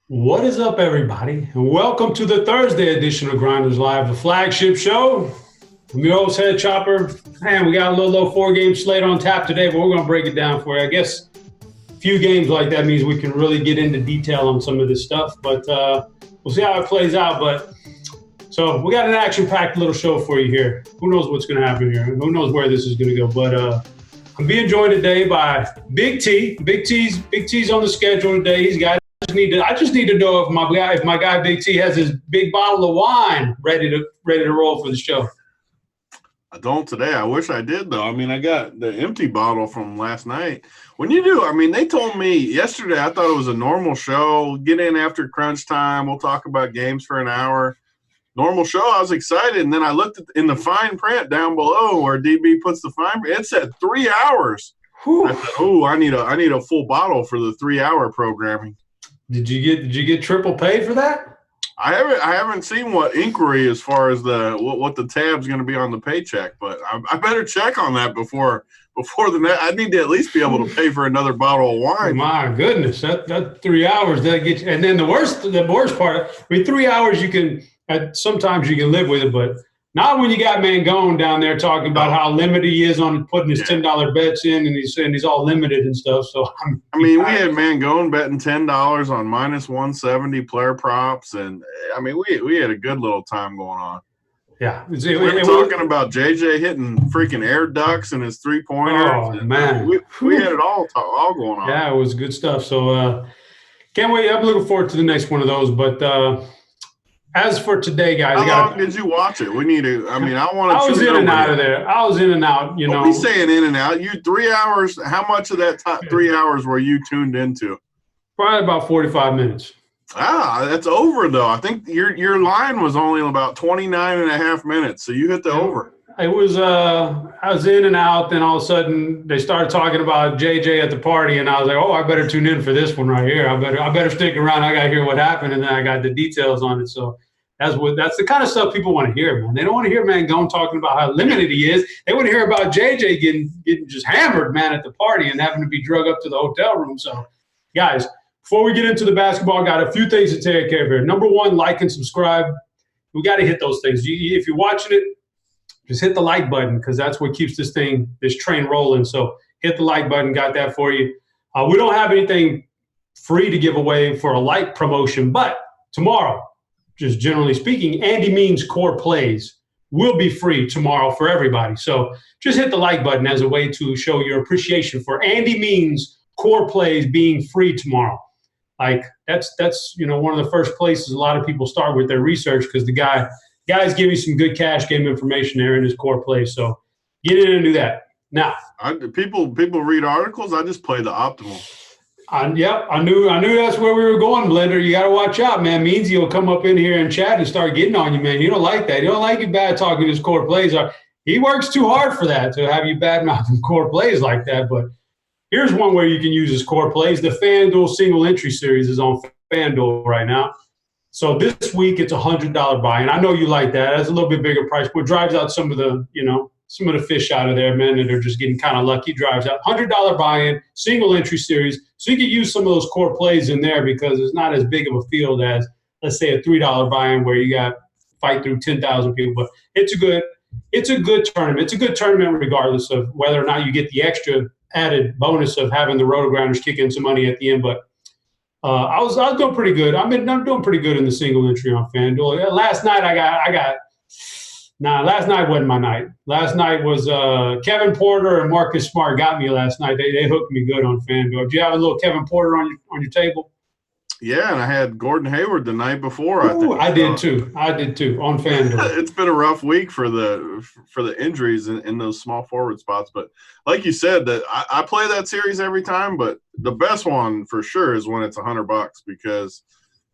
What is up, everybody? And welcome to the Thursday edition of Grinderslive, the flagship show. I'm your host, Head Chopper. Man, we got a little 4-game slate on tap today, but we're going to break it down for you. I guess a few games like that means we can really get into detail on some of this stuff, but we'll see how it plays out. So we got an action-packed little show for you here. Who knows what's going to happen here? Who knows where this is going to go? But I'm being joined today by Big T. Big T's on the schedule today. He's got. I just need to know if my guy Big T has his big bottle of wine ready to roll for the show. I don't today. I wish I did, though. I mean, I got the empty bottle from last night. When you do, I mean, they told me yesterday I thought it was a normal show. Get in after crunch time. We'll talk about games for an hour. Normal show. I was excited, and then I looked in the fine print down below where DB puts the fine print. It said 3 hours. Whew. I said, "Oh, I need a full bottle for the 3-hour programming." Did you get triple pay for that? I haven't seen what inquiry as far as what the tab's going to be on the paycheck, but I better check on that before the I need to at least be able to pay for another bottle of wine. My goodness, that 3 hours that gets you. And then the worst part. I mean, 3 hours you can sometimes you can live with it, but not when you got Mangone down there talking about how limited he is on putting his $10 bets in, and he's saying he's all limited and stuff. So I mean, we had Mangone betting $10 on -170 player props, and I mean, we had a good little time going on. Yeah, we were talking about JJ hitting freaking air ducks and his 3-pointers. Oh man, we had it all going on. Yeah, it was good stuff. So can't wait. I'm looking forward to the next one of those, but. As for today, guys, how long did you watch it? We need to. I mean, I want to. I was in and out of there. I was in and out. You know, we saying in and out. You 3 hours. How much of that 3 hours were you tuned into? Probably about 45 minutes. That's over though. I think your line was only about 29 and a half minutes, so you hit the over. It was. I was in and out. Then all of a sudden, they started talking about JJ at the party, and I was like, "Oh, I better tune in for this one right here. I better stick around. I got to hear what happened." And then I got the details on it. So that's the kind of stuff people want to hear, man. They don't want to hear Mangone talking about how limited he is. They want to hear about JJ getting just hammered, man, at the party and having to be drug up to the hotel room. So, guys, before we get into the basketball, got a few things to take care of here. Number one, like and subscribe. We got to hit those things. If you're watching it, just hit the like button because that's what keeps this train rolling. So hit the like button. Got that for you. We don't have anything free to give away for a like promotion, but tomorrow, just generally speaking, Andy Means core plays will be free tomorrow for everybody. So just hit the like button as a way to show your appreciation for Andy Means core plays being free tomorrow. Like that's one of the first places a lot of people start with their research because the guys give you some good cash game information there in his core play. So get in and do that. Now, people read articles. I just play the optimal. Yep, I knew that's where we were going, Blender. You got to watch out, man. Meansy will come up in here and chat and start getting on you, man. You don't like that. You don't like you bad talking his core plays. He works too hard for that, to have you bad mouthing core plays like that. But here's one where you can use his core plays. The FanDuel single entry series is on FanDuel right now. So this week it's $100 buy-in. I know you like that. That's a little bit bigger price, but drives out some of the fish out of there, man, that are just getting kind of lucky. Drives out $100 buy-in, single entry series. So you could use some of those core plays in there because it's not as big of a field as, let's say, a $3 buy-in where you got fight through 10,000 people. But it's a good tournament. It's a good tournament regardless of whether or not you get the extra added bonus of having the Rotogrinders kick in some money at the end. But I was doing pretty good. I'm doing pretty good in the single entry on FanDuel. Last night last night wasn't my night. Last night was Kevin Porter and Marcus Smart got me last night. They hooked me good on FanDuel. Did you have a little Kevin Porter on your table? Yeah, and I had Gordon Hayward the night before. I did too on FanDuel. It's been a rough week for the injuries in those small forward spots. But like you said, that I play that series every time. But the best one for sure is when it's $100 because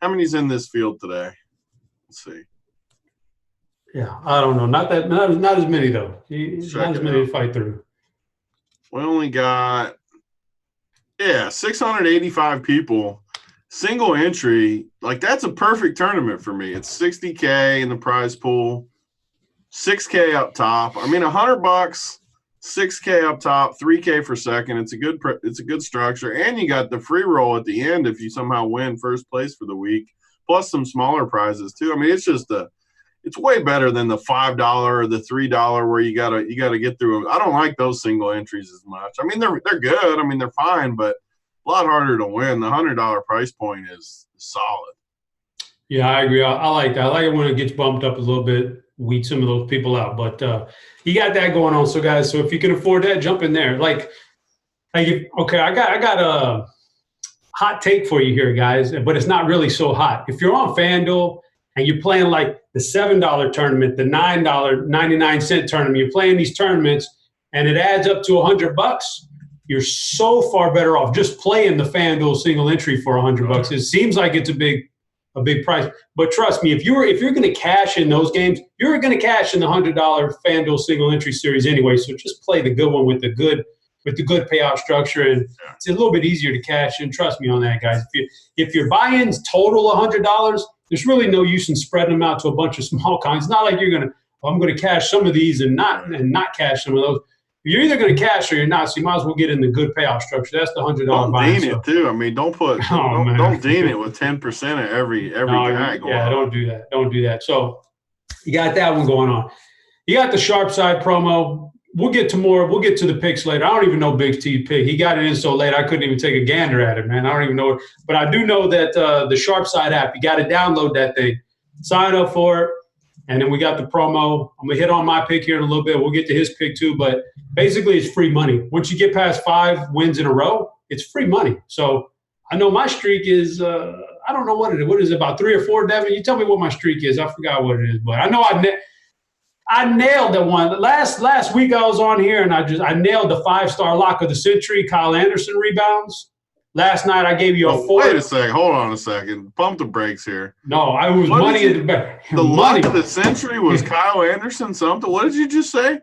how many's in this field today? Let's see. Yeah, I don't know. Not as many though. Not as many to fight through. We only got 685 people. Single entry, like that's a perfect tournament for me. It's $60K in the prize pool, $6K up top. I mean, $100, 6K up top, 3K for second. It's a good structure, and you got the free roll at the end if you somehow win first place for the week, plus some smaller prizes too. I mean, it's way better than the $5 or the $3 where you gotta get through them. I don't like those single entries as much. I mean, they're good. I mean, they're fine, but a lot harder to win. The $100 price point is solid. Yeah, I agree. I like that. I like it when it gets bumped up a little bit, weed some of those people out. But you got that going on. So, guys, if you can afford that, jump in there. Okay, I got a hot take for you here, guys, but it's not really so hot. If you're on FanDuel and you're playing like the $7 tournament, the $9.99 tournament, you're playing these tournaments and it adds up to $100, you're so far better off just playing the FanDuel single entry for $100. It seems like it's a big price, but trust me, if you're going to cash in those games, you're going to cash in the $100 FanDuel single entry series anyway. So just play the good one with the good payout structure, and it's a little bit easier to cash in. Trust me on that, guys. If your buy-ins total $100, there's really no use in spreading them out to a bunch of small coins. It's not like I'm going to cash some of these and not cash some of those. You're either going to cash or you're not, so you might as well get in the good payout structure. That's the $100 buy-in. Don't dean it too. I mean, don't dean it with 10% of every guy going. Yeah, don't do that. Don't do that. So you got that one going on. You got the sharp side promo. We'll get to the picks later. I don't even know Big T pick. He got it in so late I couldn't even take a gander at it, man. I don't even know it. But I do know that the Sharp Side app, you got to download that thing. Sign up for it. And then we got the promo. I'm going to hit on my pick here in a little bit. We'll get to his pick too. But basically, it's free money. Once you get past 5 wins in a row, it's free money. So I know my streak is, I don't know what it is. What is it, about 3 or 4, Devin? You tell me what my streak is. I forgot what it is. But I know I nailed that one. Last week I was on here, and I nailed the 5-star lock of the century, Kyle Anderson rebounds. Last night I gave you a 4. Wait a second. Hold on a second. Pump the brakes here. No, I was money at the back. The lock of the century was Kyle Anderson something. What did you just say?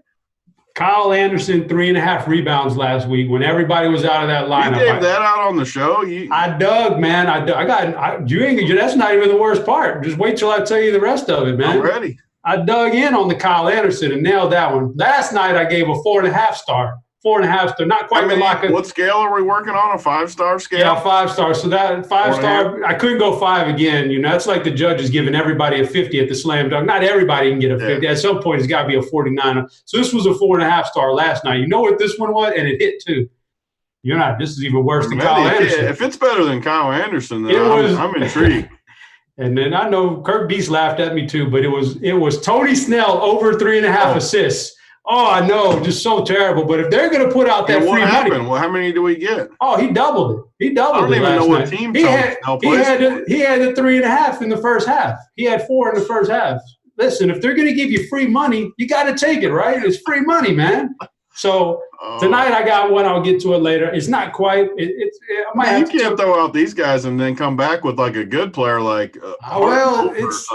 Kyle Anderson, 3.5 rebounds last week when everybody was out of that lineup. You gave that out on the show? I dug, man. That's not even the worst part. Just wait till I tell you the rest of it, man. I'm ready. I dug in on the Kyle Anderson and nailed that one. Last night I gave a 4.5 star. 4.5 star, not quite the lock. What scale are we working on? A 5-star scale? Yeah, 5 stars. So that 5-star, I couldn't go 5 again. You know, that's like the judges giving everybody a 50 at the slam dunk. Not everybody can get a 50. At some point, it's got to be a 49. So this was a 4.5 star last night. You know what this one was? And it hit too. You're not. This is even worse than Kyle Anderson. If it's better than Kyle Anderson, then I'm intrigued. And then I know Kirk Beast laughed at me too, but it was Tony Snell over 3.5 assists. Oh, I know, just so terrible. But if they're going to put out that free money, what happened? Well, how many do we get? Oh, he doubled it. He doubled it. I don't even know what team he had the 3.5 in the first half. He had 4 in the first half. Listen, if they're going to give you free money, you got to take it, right? It's free money, man. So tonight I got one. I'll get to it later. It's not quite. You can't throw out these guys and then come back with like a good player like. It's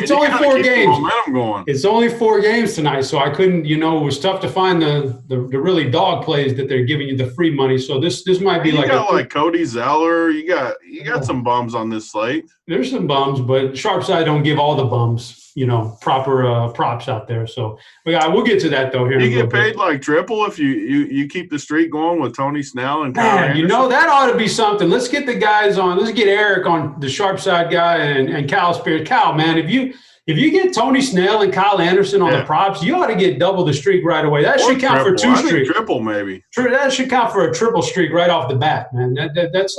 only 4 games. Momentum going. It's only 4 games tonight, so I couldn't. You know, it was tough to find the really dog plays that they're giving you the free money. So this might be you got like Cody Zeller. You got some bums on this slate. There's some bums, but Sharp Side don't give all the bums, proper props out there. So we'll get to that though here. You get paid like triple if you keep the streak going with Tony Snell and Kyle Anderson. That ought to be something. Let's get the guys on. Let's get Eric on, the Sharp Side guy, and Cal Spears. Cal, man, if you get Tony Snell and Kyle Anderson on the props, you ought to get double the streak right away. That should count for 2 streaks. Triple maybe. That should count for a triple streak right off the bat, man. That's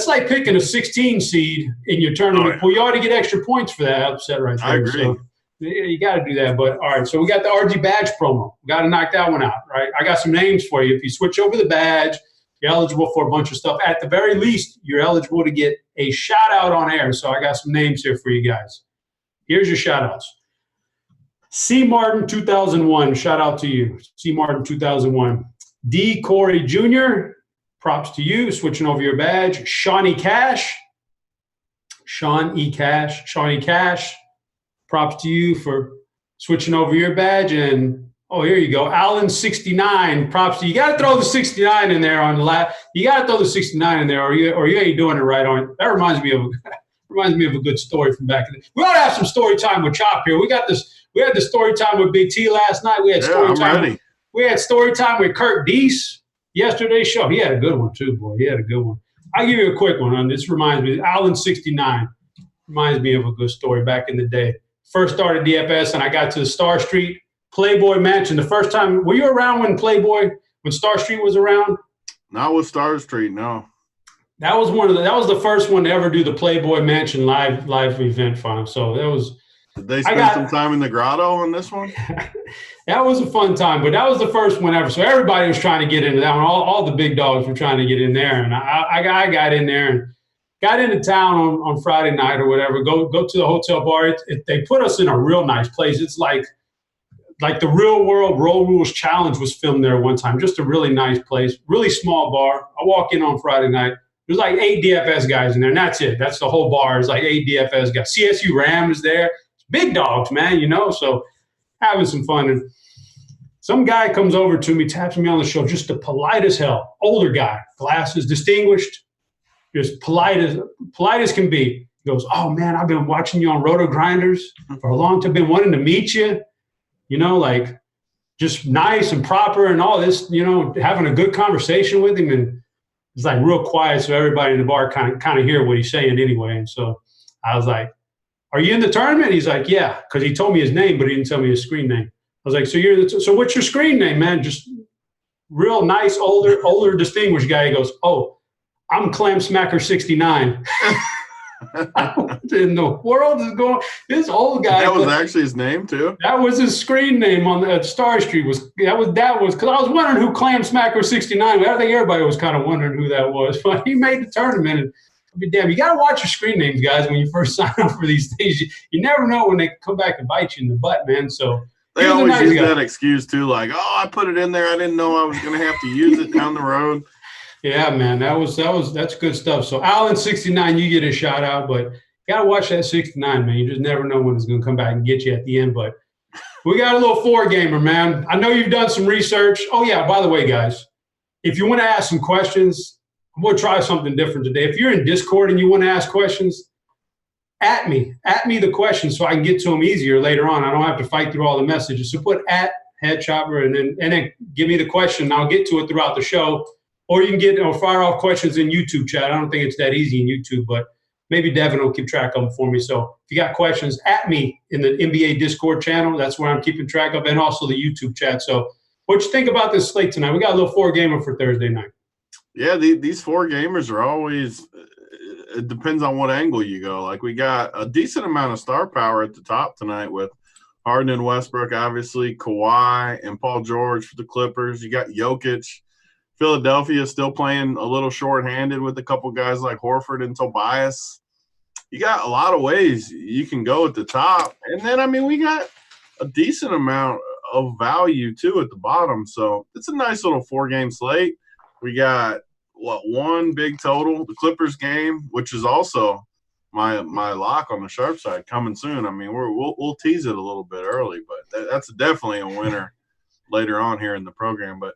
like picking a 16 seed in your tournament. Well, you ought to get extra points for that upset right there. I agree. So, you got to do that. But, all right, so we got the RG badge promo. We got to knock that one out, right? I got some names for you. If you switch over the badge, you're eligible for a bunch of stuff. At the very least, you're eligible to get a shout-out on air. So I got some names here for you guys. Here's your shout-outs. C. Martin 2001, shout-out to you. C. Martin 2001. D. Corey Jr., props to you, switching over your badge. Sean E. Cash, props to you for switching over your badge. And, here you go. Allen 69, props to you. You got to throw the 69 in there on the lap. You got to throw the 69 in there or you ain't doing it right on. That reminds me of a good story from back in the day. We ought to have some story time with Chop here. We had the story time with Big T last night. We had story time. We had story time with Kirk Deese yesterday's show. He had a good one too, boy. He had a good one. I'll give you a quick one on this. Reminds me, Allen 69 reminds me of a good story back in the day. First started DFS and I got to the Star Street Playboy Mansion. The first time, were you around when Star Street was around? Not with Star Street, no. That was that was the first one to ever do the Playboy Mansion live event for him. So that was. Did they spend some time in the grotto on this one? That was a fun time, but that was the first one ever. So everybody was trying to get into that one. All the big dogs were trying to get in there, and I got in there and got into town on Friday night or whatever. Go to the hotel bar. They put us in a real nice place. It's like the Real World Roll Rules Challenge was filmed there one time. Just a really nice place, really small bar. I walk in on Friday night. There's like 8 DFS guys in there, and that's it. That's the whole bar. It's like 8 DFS guys. CSU Ram is there. Big dogs, man, so having some fun. And some guy comes over to me, taps me on the shoulder, just the polite as hell, older guy, glasses, distinguished, just polite as can be. He goes, "Oh, man, I've been watching you on Rotogrinders for a long time, been wanting to meet you, like just nice and proper and all this, having a good conversation with him." And it's like real quiet, so everybody in the bar kind of hear what he's saying anyway. And so I was like, "Are you in the tournament?" He's like, "Yeah," because he told me his name, but he didn't tell me his screen name. I was like, "So what's your screen name, man?" Just real nice, older, distinguished guy. He goes, "Oh, I'm Clam Smacker 69." What in the world is going? This old guy. That was actually his name too. That was his screen name at Star Street. That was because I was wondering who Clam Smacker 69. I think everybody was kind of wondering who that was, but he made the tournament. And I mean, damn, you got to watch your screen names, guys, when you first sign up for these things. You never know when they come back and bite you in the butt, man. So they always use that excuse too, like, "Oh, I put it in there. I didn't know I was going to have to use it down the road." Yeah, man, that's good stuff. So Allen 69, you get a shout out, but you got to watch that 69, man. You just never know when it's going to come back and get you at the end. But we got a little 4-gamer, man. I know you've done some research. Oh yeah, by the way, guys, if you want to ask some questions, I'm going to try something different today. If you're in Discord and you want to ask questions, at me the questions so I can get to them easier later on. I don't have to fight through all the messages. So put @HeadChopper and then give me the question. And I'll get to it throughout the show. Or you can fire off questions in YouTube chat. I don't think it's that easy in YouTube, but maybe Devin will keep track of them for me. So if you got questions, at me in the NBA Discord channel. That's where I'm keeping track of, and also the YouTube chat. So what you think about this slate tonight? We got a little 4-gamer for Thursday night. Yeah, these 4 gamers are always – it depends on what angle you go. Like, we got a decent amount of star power at the top tonight with Harden and Westbrook, obviously, Kawhi and Paul George for the Clippers. You got Jokic. Philadelphia still playing a little shorthanded with a couple guys like Horford and Tobias. You got a lot of ways you can go at the top. And then, I mean, we got a decent amount of value, too, at the bottom. So it's a nice little 4-game slate. We got, one big total, the Clippers game, which is also my lock on the sharp side coming soon. I mean, we'll tease it a little bit early, but that's definitely a winner later on here in the program. But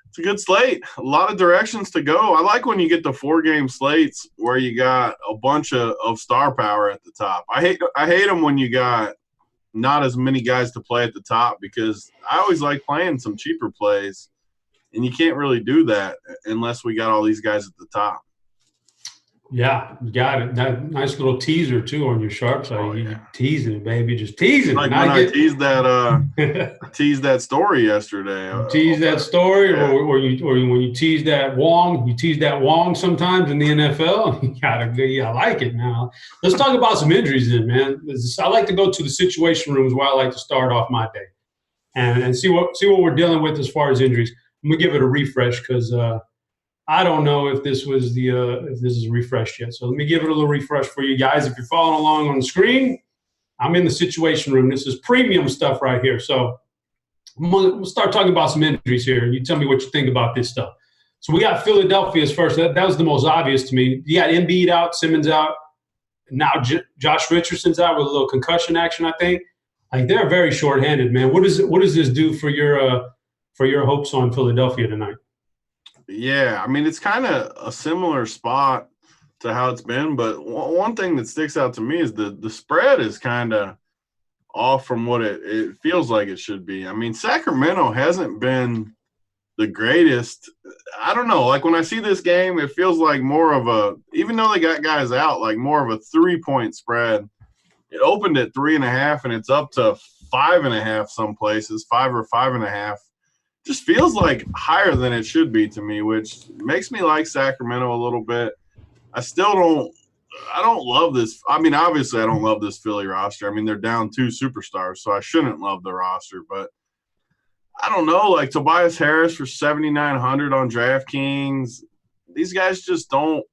it's a good slate. A lot of directions to go. I like when you get the 4-game slates where you got a bunch of star power at the top. I hate them when you got not as many guys to play at the top, because I always like playing some cheaper plays, and you can't really do that unless we got all these guys at the top. Yeah, you got it. That nice little teaser too on your sharp side. Oh, yeah. You teasing it, baby. Just teasing. Like when I teased that story yesterday. Tease that story, yeah. or when you tease that Wong sometimes in the NFL. I like it now. Let's talk about some injuries then, man. I like to go to the situation rooms where I like to start off my day, and see what we're dealing with as far as injuries. I'm gonna give it a refresh because I don't know if this was if this is refreshed yet. So let me give it a little refresh for you guys. If you're following along on the screen, I'm in the situation room. This is premium stuff right here. So we'll start talking about some injuries here, and you tell me what you think about this stuff. So we got Philadelphia's first. That was the most obvious to me. You got Embiid out, Simmons out. Now Josh Richardson's out with a little concussion action, I think. Like, they're very shorthanded, man. What does this do for your hopes on Philadelphia tonight? Yeah, I mean, it's kind of a similar spot to how it's been, but one thing that sticks out to me is the spread is kind of off from what it feels like it should be. I mean, Sacramento hasn't been the greatest. I don't know. Like when I see this game, it feels like more of a, even though they got guys out, like more of a 3-point spread. It opened at 3.5 and it's up to 5.5 some places, 5 or 5.5. Just feels like higher than it should be to me, which makes me like Sacramento a little bit. I don't love this. I mean, obviously I don't love this Philly roster. I mean, they're down 2 superstars, so I shouldn't love the roster, but I don't know, like Tobias Harris for 7,900 on DraftKings. These guys just don't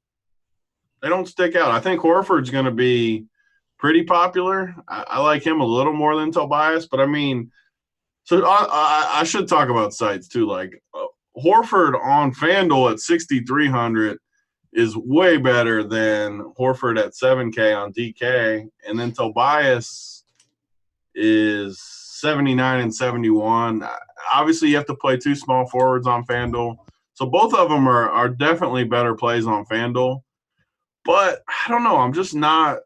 stick out. I think Horford's going to be pretty popular. I like him a little more than Tobias, but I mean, so I should talk about sites too. Like Horford on FanDuel at 6,300 is way better than Horford at 7K on DK, and then Tobias is 79 and 71. Obviously, you have to play 2 small forwards on FanDuel, so both of them are definitely better plays on FanDuel. But I don't know. I'm just not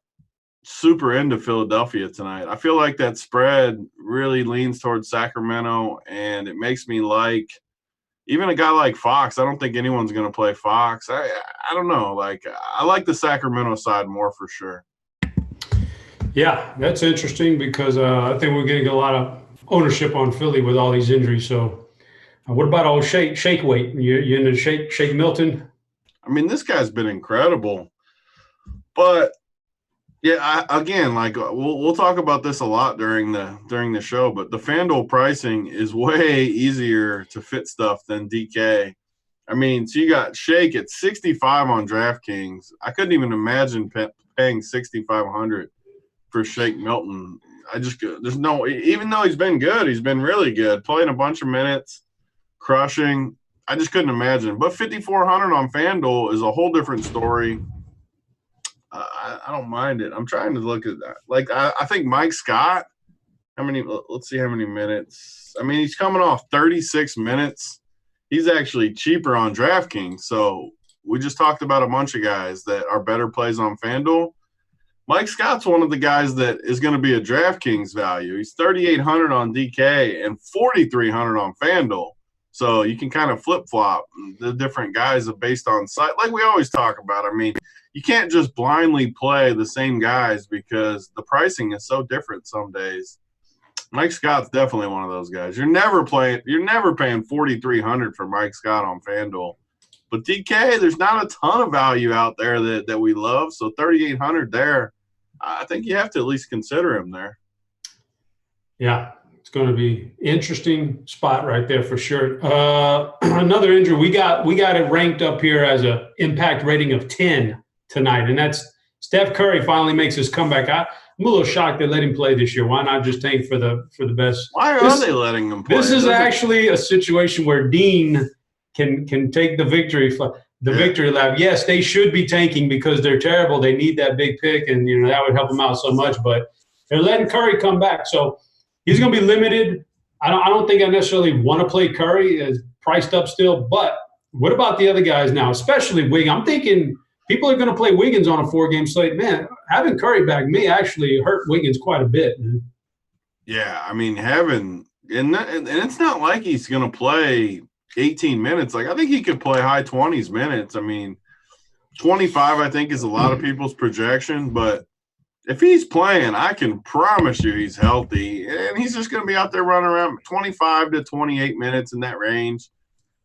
super into Philadelphia tonight. I feel like that spread really leans towards Sacramento, and it makes me like even a guy like Fox. I don't think anyone's going to play Fox. I don't know. Like I like the Sacramento side more for sure. Yeah, that's interesting because I think we're getting a lot of ownership on Philly with all these injuries. So what about old Shake Weight? You into Shake Milton? I mean, this guy's been incredible. But yeah, again, like we'll talk about this a lot during the show, but the FanDuel pricing is way easier to fit stuff than DK. I mean, so you got Shake at 65 on DraftKings. I couldn't even imagine paying 6,500 for Shake Milton. There's no, even though he's been good, he's been really good, playing a bunch of minutes, crushing. I just couldn't imagine. But 5,400 on FanDuel is a whole different story. I don't mind it. I'm trying to look at that. Like, I think Mike Scott, let's see how many minutes. I mean, he's coming off 36 minutes. He's actually cheaper on DraftKings. So we just talked about a bunch of guys that are better plays on FanDuel. Mike Scott's one of the guys that is going to be a DraftKings value. He's 3,800 on DK and 4,300 on FanDuel. So you can kind of flip-flop the different guys based on site. Like we always talk about, I mean, you can't just blindly play the same guys because the pricing is so different some days. Mike Scott's definitely one of those guys. You're never paying 4,300 for Mike Scott on FanDuel. But DK, there's not a ton of value out there that we love. So 3,800 there, I think you have to at least consider him there. Yeah, it's going to be interesting spot right there for sure. Another injury, we got it ranked up here as a impact rating of 10 tonight, and that's Steph Curry finally makes his comeback. I'm a little shocked they let him play this year. Why not just tank for the best? Why are they letting him play? This is actually a situation where Dean can take the victory lap. Yes, they should be tanking because they're terrible. They need that big pick, and that would help them out so much. But they're letting Curry come back, so he's going to be limited. I don't think I necessarily want to play Curry as priced up still. But what about the other guys now, especially Wiggins? I'm thinking people are going to play Wiggins on a 4-game slate. Man, having Curry back may actually hurt Wiggins quite a bit. Man. Yeah, I mean, and it's not like he's going to play 18 minutes. Like, I think he could play high 20s minutes. I mean, 25, I think, is a lot of people's projection. But if he's playing, I can promise you he's healthy. And he's just going to be out there running around 25 to 28 minutes in that range.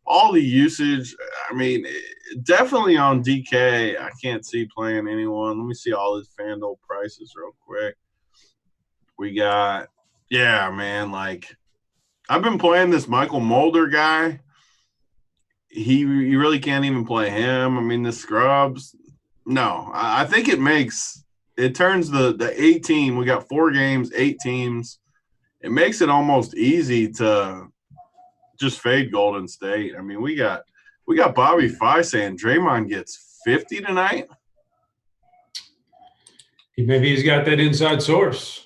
All the usage, I mean, definitely on DK, I can't see playing anyone. Let me see all his FanDuel prices real quick. We got, like, I've been playing this Michael Mulder guy. You really can't even play him. I mean, the scrubs. No, I think it turns the 18. We got 4 games, 8 teams. It makes it almost easy to just fade Golden State. I mean, we got Bobby Fye saying Draymond gets 50 tonight. Maybe he's got that inside source.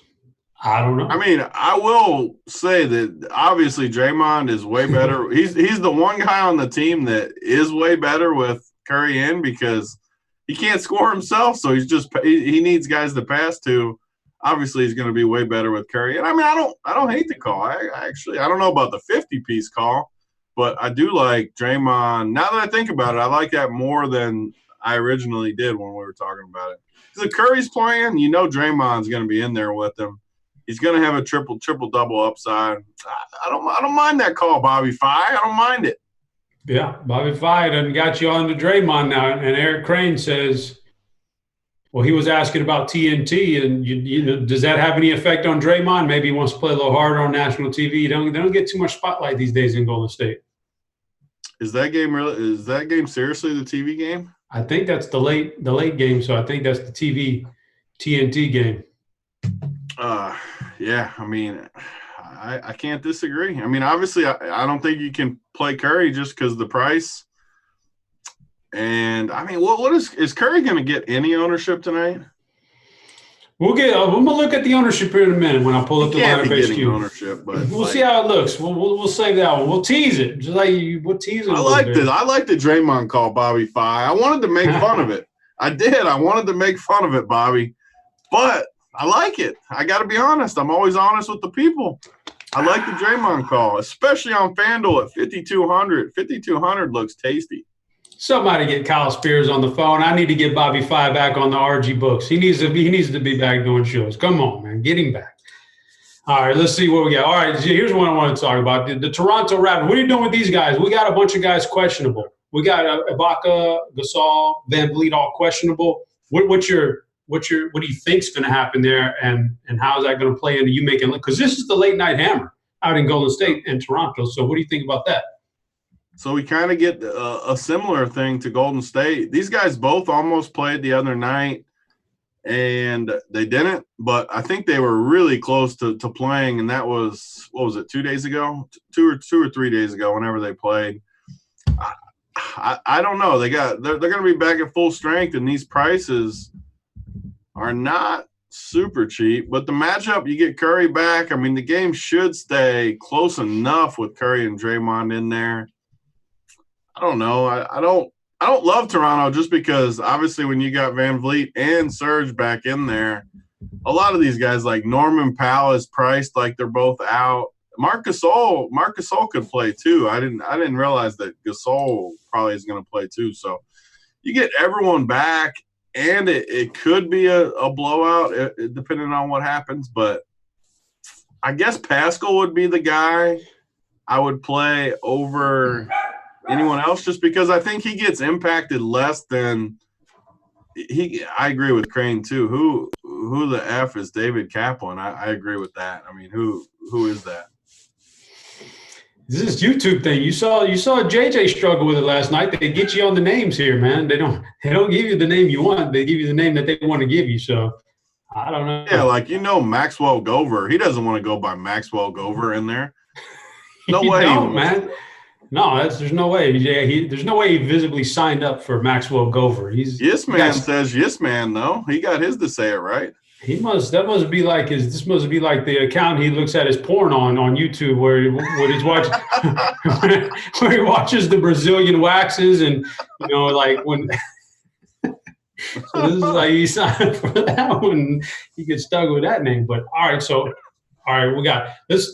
I don't know. I mean, I will say that obviously Draymond is way better. he's the one guy on the team that is way better with Curry in because he can't score himself, so he needs guys to pass to. Obviously, he's going to be way better with Curry. And I mean, I don't hate the call. I don't know about the 50-piece call, but I do like Draymond. Now that I think about it, I like that more than I originally did when we were talking about it. Because if Curry's playing, Draymond's going to be in there with him. He's going to have a triple-double upside. I don't mind that call, Bobby Fi. I don't mind it. Yeah, Bobby Fi done got you on to Draymond now. And Eric Crane says, well, he was asking about TNT, and does that have any effect on Draymond? Maybe he wants to play a little harder on national TV. They don't get too much spotlight these days in Golden State. Is that game seriously the TV game? I think that's the late game, so I think that's the TNT game. Yeah, I mean, I can't disagree. I mean, obviously, I don't think you can play Curry just because of the price. And I mean, what is Curry going to get any ownership tonight? I'm going to look at the ownership here in a minute when I pull up the lineup HQ. Ownership, but we'll see how it looks. We'll save that one. We'll tease it. Just like we'll tease it. I like the Draymond call, Bobby Fi. I wanted to make fun of it. I did. I wanted to make fun of it, Bobby. But I like it. I got to be honest. I'm always honest with the people. I like the Draymond call, especially on FanDuel at 5,200. 5,200 looks tasty. Somebody get Kyle Spears on the phone. I need to get Bobby Fi back on the RG books. He needs to be back doing shows. Come on, man. Get him back. All right, let's see what we got. All right, here's what I want to talk about. The Toronto Raptors. What are you doing with these guys? We got a bunch of guys questionable. We got Ibaka, Gasol, Van Vliet all questionable. What do you think's going to happen there, and how is that going to play into you making? Because this is the late night hammer out in Golden State and Toronto. So what do you think about that? So we kind of get a similar thing to Golden State. These guys both almost played the other night, and they didn't. But I think they were really close to playing, and that was, what was it, 2 days ago? Two or 3 days ago, whenever they played. I don't know. They're going to be back at full strength, and these prices are not super cheap. But the matchup, you get Curry back. I mean, the game should stay close enough with Curry and Draymond in there. I don't know. I don't love Toronto just because obviously when you got Van Vliet and Serge back in there, a lot of these guys like Norman Powell is priced like they're both out. Marc Gasol could play too. I didn't realize that Gasol probably is going to play too. So you get everyone back, and it could be a blowout depending on what happens. But I guess Pascal would be the guy I would play over anyone else, just because I think he gets impacted less than I agree with Crane too. Who the F is David Kaplan? I agree with that. I mean, who is that? This is YouTube thing. You saw JJ struggle with it last night. They get you on the names here, man. They don't give you the name you want. They give you the name that they want to give you. So I don't know. Yeah, like Maxwell Gover. He doesn't want to go by Maxwell Gover in there. No way, man. No, there's no way. There's no way he visibly signed up for Maxwell Gover. Yes Man says yes man though. He got his to say it right. This must be like the account he looks at his porn on YouTube where he's watching where he watches the Brazilian waxes and like when so this is like he signed up for that one. He gets stuck with that name. But all right, we got this.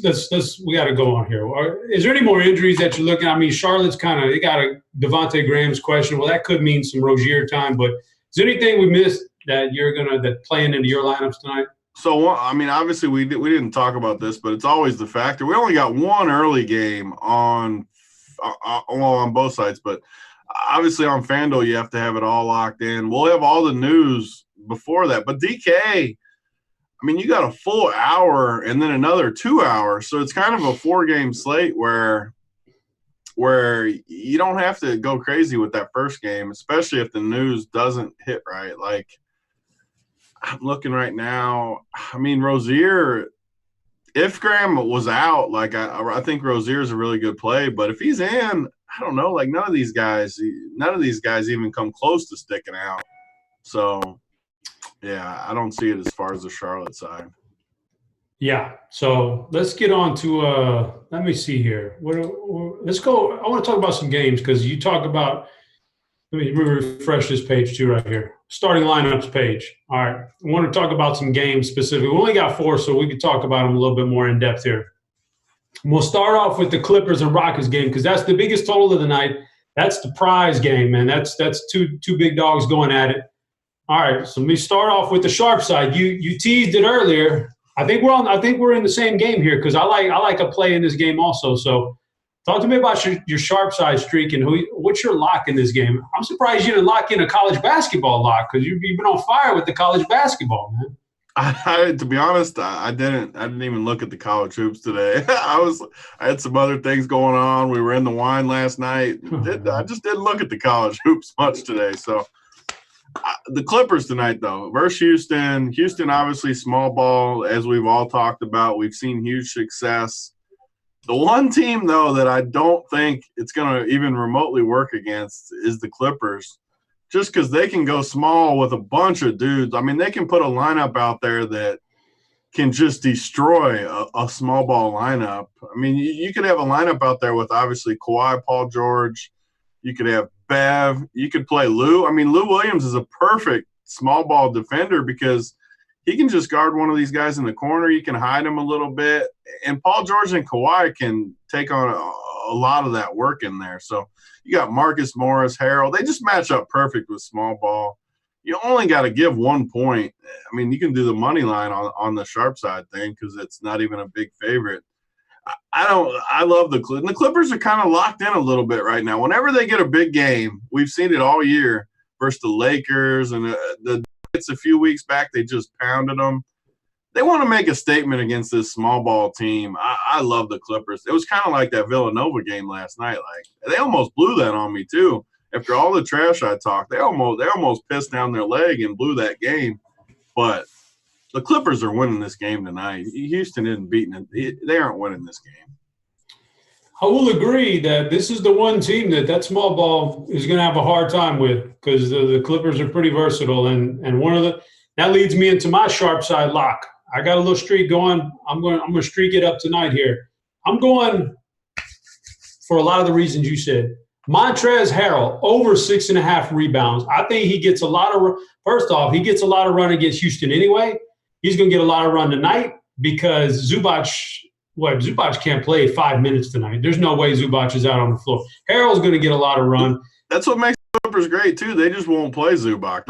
We got to go on here. Is there any more injuries that you're looking at? I mean, Charlotte's they got a Devontae Graham's question. Well, that could mean some Rozier time. But is there anything we missed that that playing into your lineups tonight? So I mean, obviously we didn't talk about this, but it's always the factor. We only got one early game on both sides, but obviously on FanDuel you have to have it all locked in. We'll have all the news before that, but DK. I mean, you got a full hour and then another 2 hours. So it's kind of a 4-game slate where you don't have to go crazy with that first game, especially if the news doesn't hit right. Like, I'm looking right now. I mean, Rozier, if Graham was out, like I think Rozier is a really good play. But if he's in, I don't know. Like, none of these guys even come close to sticking out. So – yeah, I don't see it as far as the Charlotte side. Yeah, so let's get on to let me see here. Let's go. I want to talk about some games because you talk about Let me refresh this page too right here. Starting lineups page. All right. I want to talk about some games specifically. We only got 4, so we could talk about them a little bit more in depth here. We'll start off with the Clippers and Rockets game because that's the biggest total of the night. That's the prize game, man. That's two big dogs going at it. All right. So let me start off with the sharp side. You teased it earlier. I think we're in the same game here because I like a play in this game also. So talk to me about your sharp side streak and what's your lock in this game. I'm surprised you didn't lock in a college basketball lock because you've been on fire with the college basketball, man. To be honest, I didn't even look at the college hoops today. I had some other things going on. We were in the wine last night. I just didn't look at the college hoops much today. So the Clippers tonight, though, versus Houston. Houston, obviously, small ball, as we've all talked about. We've seen huge success. The one team, though, that I don't think it's going to even remotely work against is the Clippers. Just because they can go small with a bunch of dudes. I mean, they can put a lineup out there that can just destroy a small ball lineup. I mean, you could have a lineup out there with obviously Kawhi, Paul George. You could have Bev. You could play Lou. I mean, Lou Williams is a perfect small ball defender because he can just guard one of these guys in the corner. You can hide him a little bit. And Paul George and Kawhi can take on a lot of that work in there. So you got Marcus Morris, Harold. They just match up perfect with small ball. You only got to give 1 point. I mean, you can do the money line on the sharp side thing because it's not even a big favorite. I love the Clippers. The Clippers are kind of locked in a little bit right now. Whenever they get a big game, we've seen it all year versus the Lakers and the Nuggets a few weeks back. They just pounded them. They want to make a statement against this small ball team. I love the Clippers. It was kind of like that Villanova game last night. Like they almost blew that on me too. After all the trash I talked, they almost pissed down their leg and blew that game. But the Clippers are winning this game tonight. Houston isn't beating it. They aren't winning this game. I will agree that this is the one team that small ball is going to have a hard time with because the Clippers are pretty versatile. And that leads me into my sharp side lock. I got a little streak going. I'm going to streak it up tonight here. I'm going for a lot of the reasons you said. Montrezl Harrell, over 6.5 rebounds. I think he gets a lot of – first off, he gets a lot of run against Houston anyway. He's going to get a lot of run tonight because Zubac can't play 5 minutes tonight. There's no way Zubac is out on the floor. Harrell's going to get a lot of run. That's what makes the Clippers great, too. They just won't play Zubac.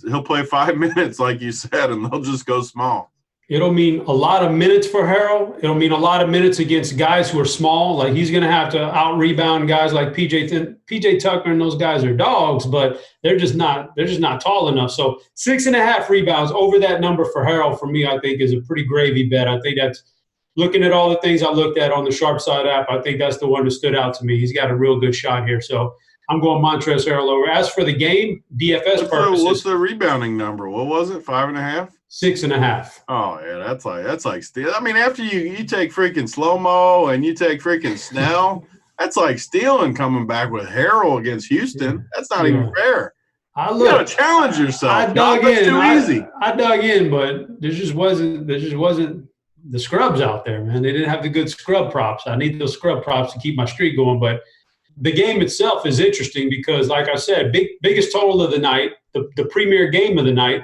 He'll play 5 minutes, like you said, and they'll just go small. It'll mean a lot of minutes for Harrell. It'll mean a lot of minutes against guys who are small. Like he's going to have to out-rebound guys like PJ Tucker and those guys are dogs, but they're just not tall enough. So 6.5 rebounds over that number for Harrell for me, I think is a pretty gravy bet. I think that's looking at all the things I looked at on the Sharp Side app. I think that's the one that stood out to me. He's got a real good shot here. So I'm going Montrezl Harrell over. As for the game, DFS purposes. What's the rebounding number? What was it? 5.5? 6.5. Oh yeah, that's like steal. I mean, after you take freaking slow-mo and you take freaking Snell, that's like stealing coming back with Harrell against Houston. That's not even fair. You gotta challenge yourself. I dug in. Too easy. I dug in, but there just wasn't the scrubs out there, man. They didn't have the good scrub props. I need those scrub props to keep my streak going. But the game itself is interesting because, like I said, biggest total of the night, the premier game of the night.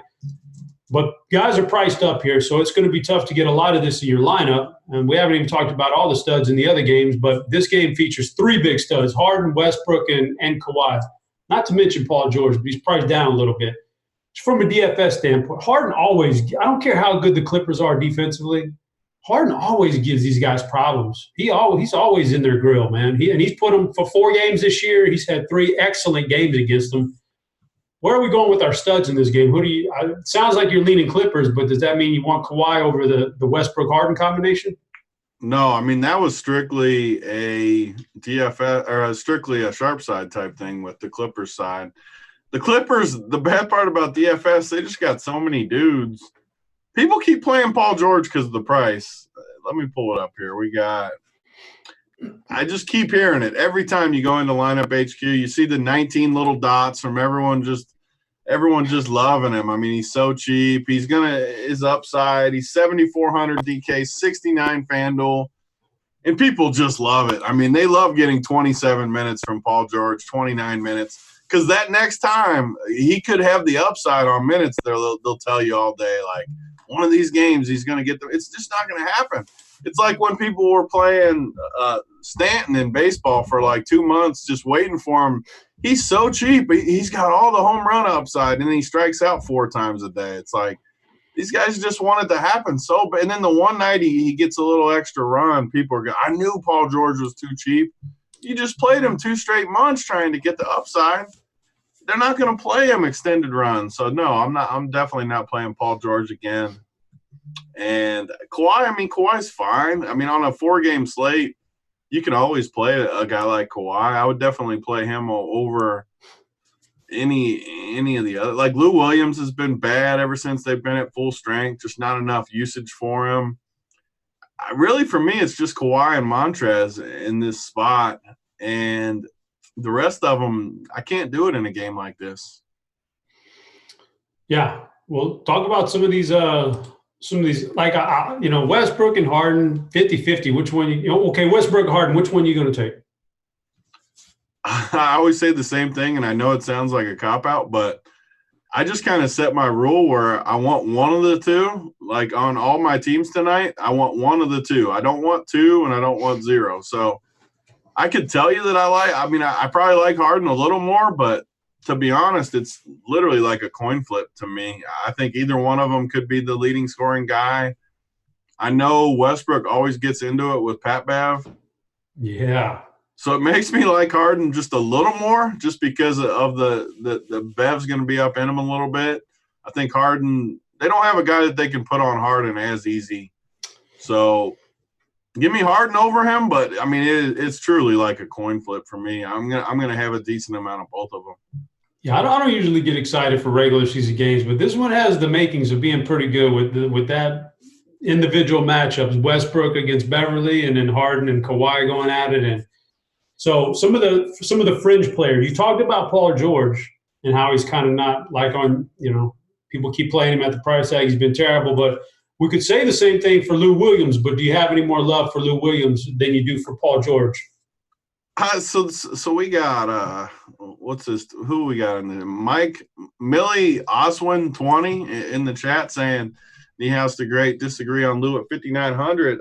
But guys are priced up here, so it's going to be tough to get a lot of this in your lineup. And we haven't even talked about all the studs in the other games, but this game features 3 big studs, Harden, Westbrook, and Kawhi. Not to mention Paul George, but he's priced down a little bit. From a DFS standpoint, Harden always – I don't care how good the Clippers are defensively, Harden always gives these guys problems. He's always in their grill, man. He's put them for 4 games this year. He's had 3 excellent games against them. Where are we going with our studs in this game? It sounds like you're leaning Clippers, but does that mean you want Kawhi over the Westbrook-Harden combination? No, I mean, that was strictly a DFS or strictly a sharp side type thing with the Clippers side. The Clippers, the bad part about DFS, they just got so many dudes. People keep playing Paul George because of the price. Let me pull it up here. I just keep hearing it. Every time you go into lineup HQ, you see the 19 little dots from everyone just loving him. I mean, he's so cheap. His upside. He's 7,400 DK, 69 FanDuel. And people just love it. I mean, they love getting 27 minutes from Paul George, 29 minutes. Because that next time he could have the upside on minutes. They'll tell you all day, like, one of these games he's going to get them. It's just not going to happen. It's like when people were playing Stanton in baseball for like 2 months, just waiting for him. He's so cheap. He's got all the home run upside, and he strikes out 4 times a day. It's like these guys just want it to happen so bad. And then the one night he gets a little extra run, people are going, I knew Paul George was too cheap. You just played him 2 straight months trying to get the upside. They're not going to play him extended runs. So, no, I'm definitely not playing Paul George again. And Kawhi's fine. I mean, on a 4-game slate, you can always play a guy like Kawhi. I would definitely play him over any of the other. Like Lou Williams has been bad ever since they've been at full strength. Just not enough usage for him. Really, for me, it's just Kawhi and Montrez in this spot. And the rest of them, I can't do it in a game like this. Yeah. Well, talk about some of these like, Westbrook and Harden, 50-50. Which one okay, Westbrook, Harden, which one are you going to take? I always say the same thing, and I know it sounds like a cop-out, but I just kind of set my rule where I want one of the two. Like on all my teams tonight, I want one of the two. I don't want 2, and I don't want 0. So I could tell you that I probably like Harden a little more, but to be honest, it's literally like a coin flip to me. I think either one of them could be the leading scoring guy. I know Westbrook always gets into it with Pat Bev. Yeah. So it makes me like Harden just a little more just because of the Bev's going to be up in him a little bit. I think Harden – they don't have a guy that they can put on Harden as easy. So give me Harden over him, but, I mean, it's truly like a coin flip for me. I'm gonna have a decent amount of both of them. Yeah, I don't usually get excited for regular season games, but this one has the makings of being pretty good with that individual matchups. Westbrook against Beverly, and then Harden and Kawhi going at it. And so some of the fringe players, you talked about Paul George and how he's kind of not like on, people keep playing him at the price tag. He's been terrible, but we could say the same thing for Lou Williams. But do you have any more love for Lou Williams than you do for Paul George? So we got who we got in there? Mike Millie Oswin 20 in the chat saying Niehaus the Great disagree on Lou at 5,900.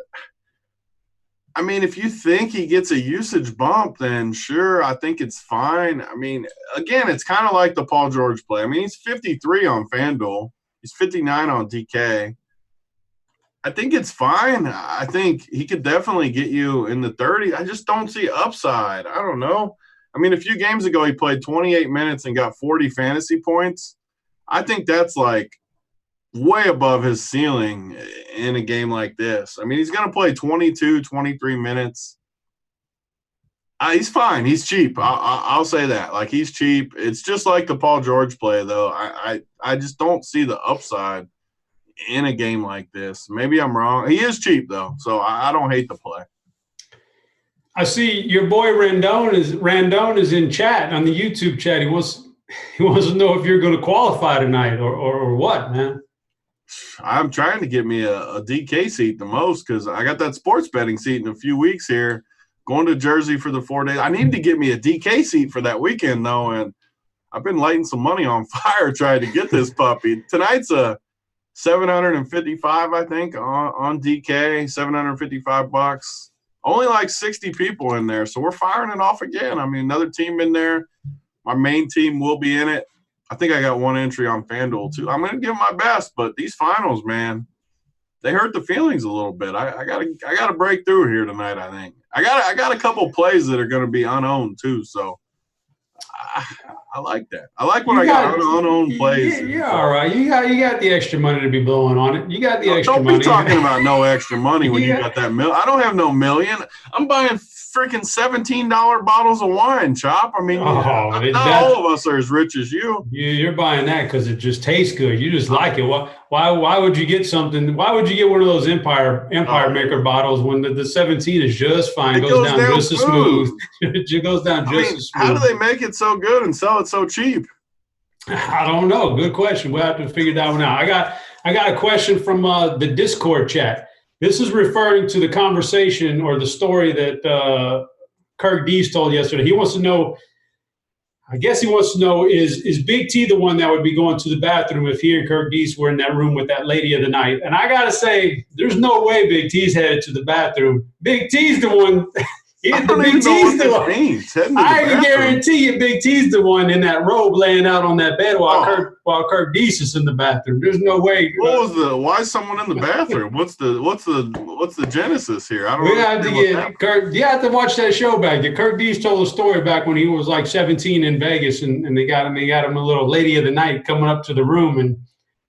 I mean, if you think he gets a usage bump, then sure, I think it's fine. I mean, again, it's kind of like the Paul George play. I mean, he's 53 on FanDuel. He's 59 on DK. I think it's fine. I think he could definitely get you in the 30s. I just don't see upside. I don't know. I mean, a few games ago, he played 28 minutes and got 40 fantasy points. I think that's like way above his ceiling in a game like this. I mean, he's going to play 22, 23 minutes. He's fine. He's cheap. I'll say that. Like, he's cheap. It's just like the Paul George play, though. I just don't see the upside in a game like this. Maybe I'm wrong. He is cheap, though, so I don't hate the play. I see your boy Randone is in chat on the YouTube chat. He wants to know if you're going to qualify tonight or what, man. I'm trying to get me a DK seat the most because I got that sports betting seat in a few weeks here. Going to Jersey for the 4 days. I need to get me a DK seat for that weekend, though, and I've been lighting some money on fire trying to get this puppy. Tonight's a $755, I think, on DK, $755. Only like 60 people in there, so we're firing it off again. I mean, another team in there. My main team will be in it. I think I got one entry on FanDuel, too. I'm going to give my best, but these finals, man, they hurt the feelings a little bit. I gotta break through here tonight, I think. I got a couple plays that are going to be unowned, too, so I like that. I like when I got unowned plays. You're all right. You got the extra money to be blowing on it. You got the extra money. Don't be talking about no extra money when you got that million. I don't have no million. I'm buying freaking $17 bottles of wine, Chop. I mean, not all of us are as rich as you. You're buying that because it just tastes good. You just like it. Why would you get something? Why would you get one of those Empire Maker bottles when the 17 is just fine? It goes down just as smooth. It goes down just as smooth. How do they make it so good and sell it so cheap? I don't know. Good question. We'll have to figure that one out. I got a question from the Discord chat. This is referring to the conversation or the story that Kirk Dees told yesterday. He wants to know I guess he wants to know, is Big T the one that would be going to the bathroom if he and Kirk Deese were in that room with that lady of the night? And I got to say, there's no way Big T's headed to the bathroom. Big T's the one. I don't even know what this means. I can guarantee you Big T's the one in that robe laying out on that bed while Kirk Deese is in the bathroom. There's no way. Why is someone in the bathroom? What's the genesis here? I don't know. You have to watch that show back. Kirk Deese told a story back when he was like 17 in Vegas, and they got him a little lady of the night coming up to the room, and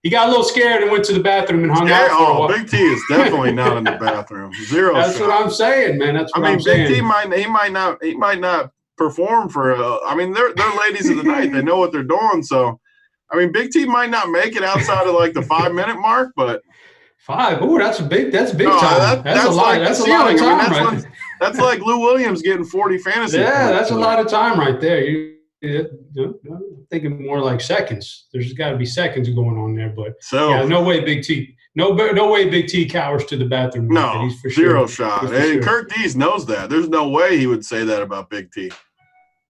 he got a little scared and went to the bathroom and hung out for a while. Big T is definitely not in the bathroom. Zero. That's what I'm saying, man. That's what I'm saying. Big T might not perform for. They're ladies of the night. They know what they're doing. So, Big T might not make it outside of like the 5-minute mark, but 5. Oh, that's big time. That's a lot. That's a lot of time. That's like Lou Williams getting 40 fantasy. Yeah, that's a lot of time right there. I'm thinking more like seconds. There's got to be seconds going on there, but no way Big T. No way Big T cowers to the bathroom. No, he's for zero sure. shot. And Kirk Deese knows that. There's no way he would say that about Big T.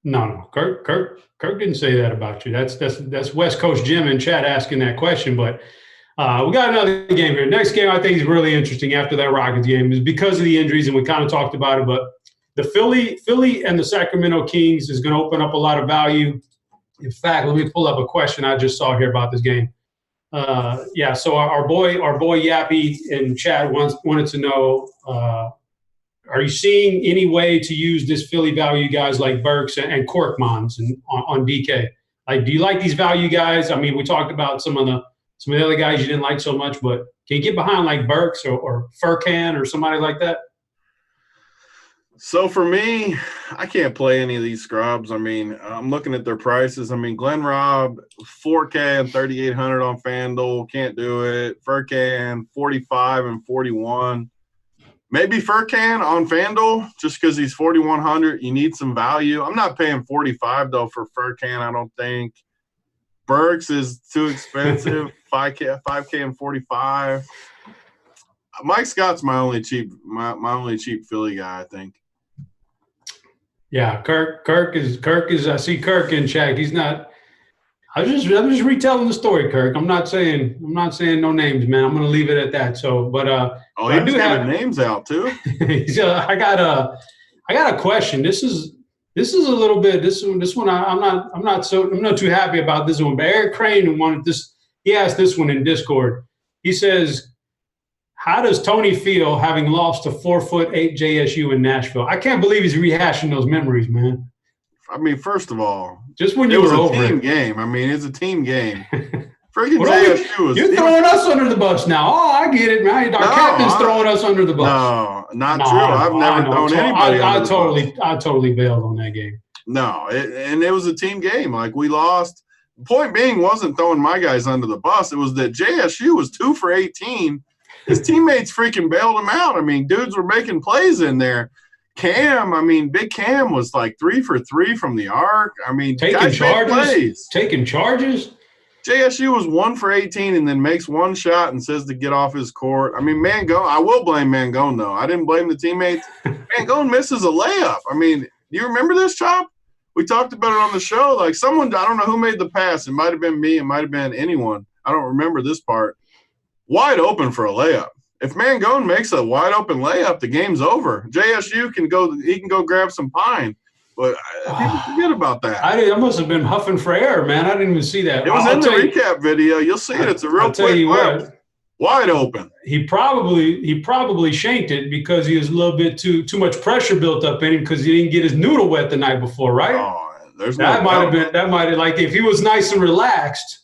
No. Kirk didn't say that about you. That's West Coast Jim in chat asking that question. But we got another game here. Next game I think is really interesting after that Rockets game is because of the injuries, and we kind of talked about it, but the Philly and the Sacramento Kings is going to open up a lot of value. In fact, let me pull up a question I just saw here about this game. So our boy Yappy in chat wanted to know, are you seeing any way to use this Philly value guys like Burks and Korkmans on DK? Like, do you like these value guys? We talked about some of the other guys you didn't like so much, but can you get behind like Burks or Furkan or somebody like that? So for me, I can't play any of these scrubs. I'm looking at their prices. Glenn Robb, 4K and 3,800 on FanDuel. Can't do it. Furkan, 45 and 41. Maybe Furkan on FanDuel just because he's 4,100. You need some value. I'm not paying 45 though for Furkan. I don't think. Burks is too expensive. 5K and 45. Mike Scott's my only cheap Philly guy, I think. Yeah, Kirk is. I see Kirk in chat. He's not. I'm just retelling the story, Kirk. I'm not saying no names, man. I'm going to leave it at that. So, but I do have names out too. I got a question. This is a little bit. This one I'm not too happy about this one. But Eric Crane wanted this. He asked this one in Discord. He says, how does Tony feel having lost to 4'8" JSU in Nashville? I can't believe he's rehashing those memories, man. First of all, just when you were over it. It was a team game. It's a team game. Freaking JSU was. You're throwing us under the bus now. Oh, I get it, man. Our captain's throwing us under the bus. No, not true. I've never thrown anybody under the bus. I totally bailed on that game. No, it was a team game. Like, we lost. Point being wasn't throwing my guys under the bus. It was that JSU was 2 for 18. His teammates freaking bailed him out. Dudes were making plays in there. Cam, Big Cam was like 3 for 3 from the arc. Taking charges. JSU was 1 for 18 and then makes one shot and says to get off his court. Mangone, I will blame Mangone, though. I didn't blame the teammates. Mangone misses a layup. Do you remember this, Chop? We talked about it on the show. Like, someone, I don't know who made the pass. It might have been me. It might have been anyone. I don't remember this part. Wide open for a layup. If Mangone makes a wide open layup, the game's over. JSU can go grab some pine. But people forget about that. I must have been huffing for air, man. I didn't even see that. It was in the recap video. You'll see it. It's a real quick clip. Wide open. He probably shanked it because he was a little bit too much pressure built up in him because he didn't get his noodle wet the night before, right? Oh, that might have like if he was nice and relaxed.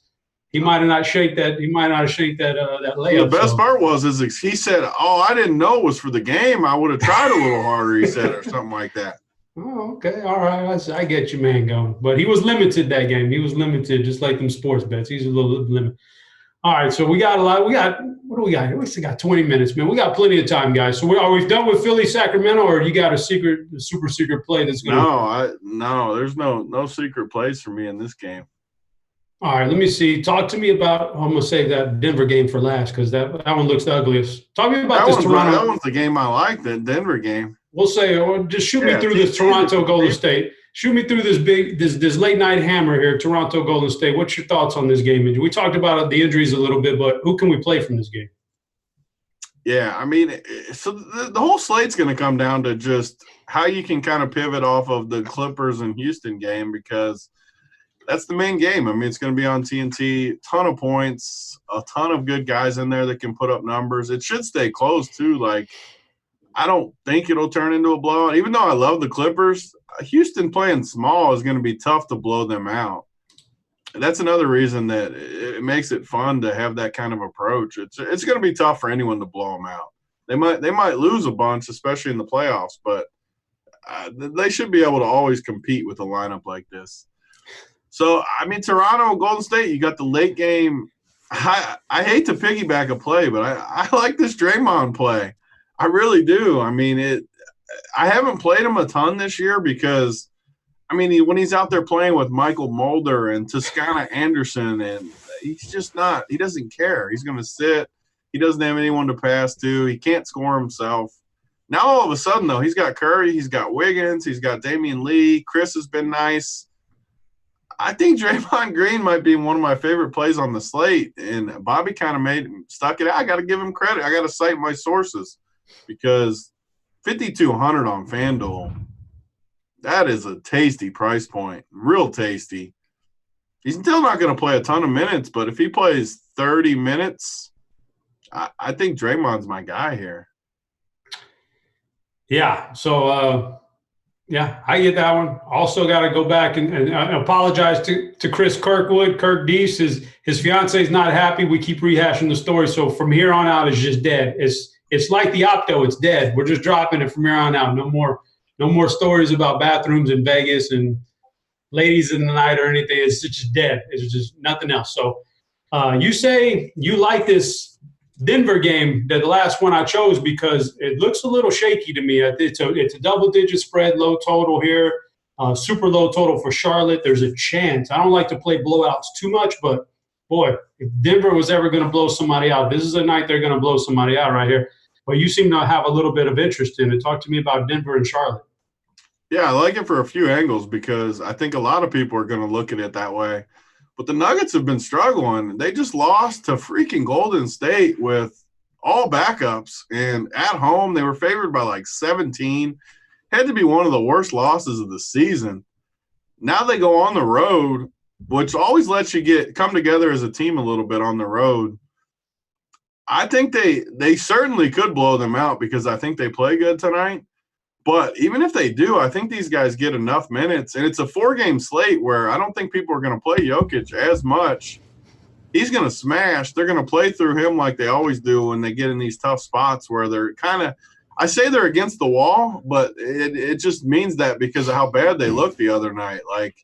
He might have not shaked that. He might not have shaked that layup. The best part was he said, "Oh, I didn't know it was for the game. I would have tried a little harder." He said, or something like that. Oh, okay, all right. I get you, Mangone. But he was limited that game. He was limited, just like them sports bets. He's a little limited. All right, so we got a lot. What do we got here? We still got 20 minutes, man. We got plenty of time, guys. So are we done with Philly, Sacramento, or you got a super secret play that's going to – No, there's no secret plays for me in this game. All right, let me see. Talk to me about – I'm going to save that Denver game for last because that one looks the ugliest. Talk to me about this Toronto – That one's the game I like, the Denver game. We'll say – or just shoot me through this Toronto Golden State. shoot me through this late night hammer here, Toronto Golden State. What's your thoughts on this game? We talked about the injuries a little bit, but who can we play from this game? Yeah, I mean, so the whole slate's going to come down to just how you can kind of pivot off of the Clippers and Houston game, because that's the main game. I mean, it's going to be on TNT, ton of points, a ton of good guys in there that can put up numbers. It should stay close too. Like, I don't think it'll turn into a blowout. Even though I love the Clippers, Houston playing small is going to be tough to blow them out. That's another reason that it makes it fun to have that kind of approach. It's going to be tough for anyone to blow them out. They might lose a bunch, especially in the playoffs, but they should be able to always compete with a lineup like this. So, I mean, Toronto, Golden State, you got the late game. I hate to piggyback a play, but I like this Draymond play. I really do. I mean, I haven't played him a ton this year because, I mean, when he's out there playing with Michael Mulder and Toscana Anderson, and he's just not – he doesn't care. He's going to sit. He doesn't have anyone to pass to. He can't score himself. Now, all of a sudden, though, he's got Curry. He's got Wiggins. He's got Damian Lee. Chris has been nice. I think Draymond Green might be one of my favorite plays on the slate, and Bobby kind of stuck it out. I got to give him credit. I got to cite my sources because 5,200 on FanDuel – that is a tasty price point, real tasty. He's still not going to play a ton of minutes, but if he plays 30 minutes, I think Draymond's my guy here. Yeah, so, I get that one. Also got to go back and apologize to Chris Kirkwood. Kirk Deese, his fiance is not happy. We keep rehashing the story, so from here on out, it's just dead. It's like the Opto. It's dead. We're just dropping it from here on out. No more stories about bathrooms in Vegas and ladies in the night or anything. It's just dead. It's just nothing else. So you say you like this Denver game, the last one I chose, because it looks a little shaky to me. It's a double-digit spread, low total here, super low total for Charlotte. There's a chance. I don't like to play blowouts too much, but, boy, if Denver was ever going to blow somebody out, this is a night they're going to blow somebody out right here. But you seem to have a little bit of interest in it. Talk to me about Denver and Charlotte. Yeah, I like it for a few angles because I think a lot of people are going to look at it that way. But the Nuggets have been struggling. They just lost to freaking Golden State with all backups. And at home, they were favored by like 17. Had to be one of the worst losses of the season. Now they go on the road, which always lets you come together as a team a little bit on the road. I think they certainly could blow them out because I think they play good tonight. But even if they do, I think these guys get enough minutes. And it's a 4-game slate where I don't think people are going to play Jokic as much. He's going to smash. They're going to play through him like they always do when they get in these tough spots where they're kind of – I say they're against the wall, but it just means that because of how bad they looked the other night. Like,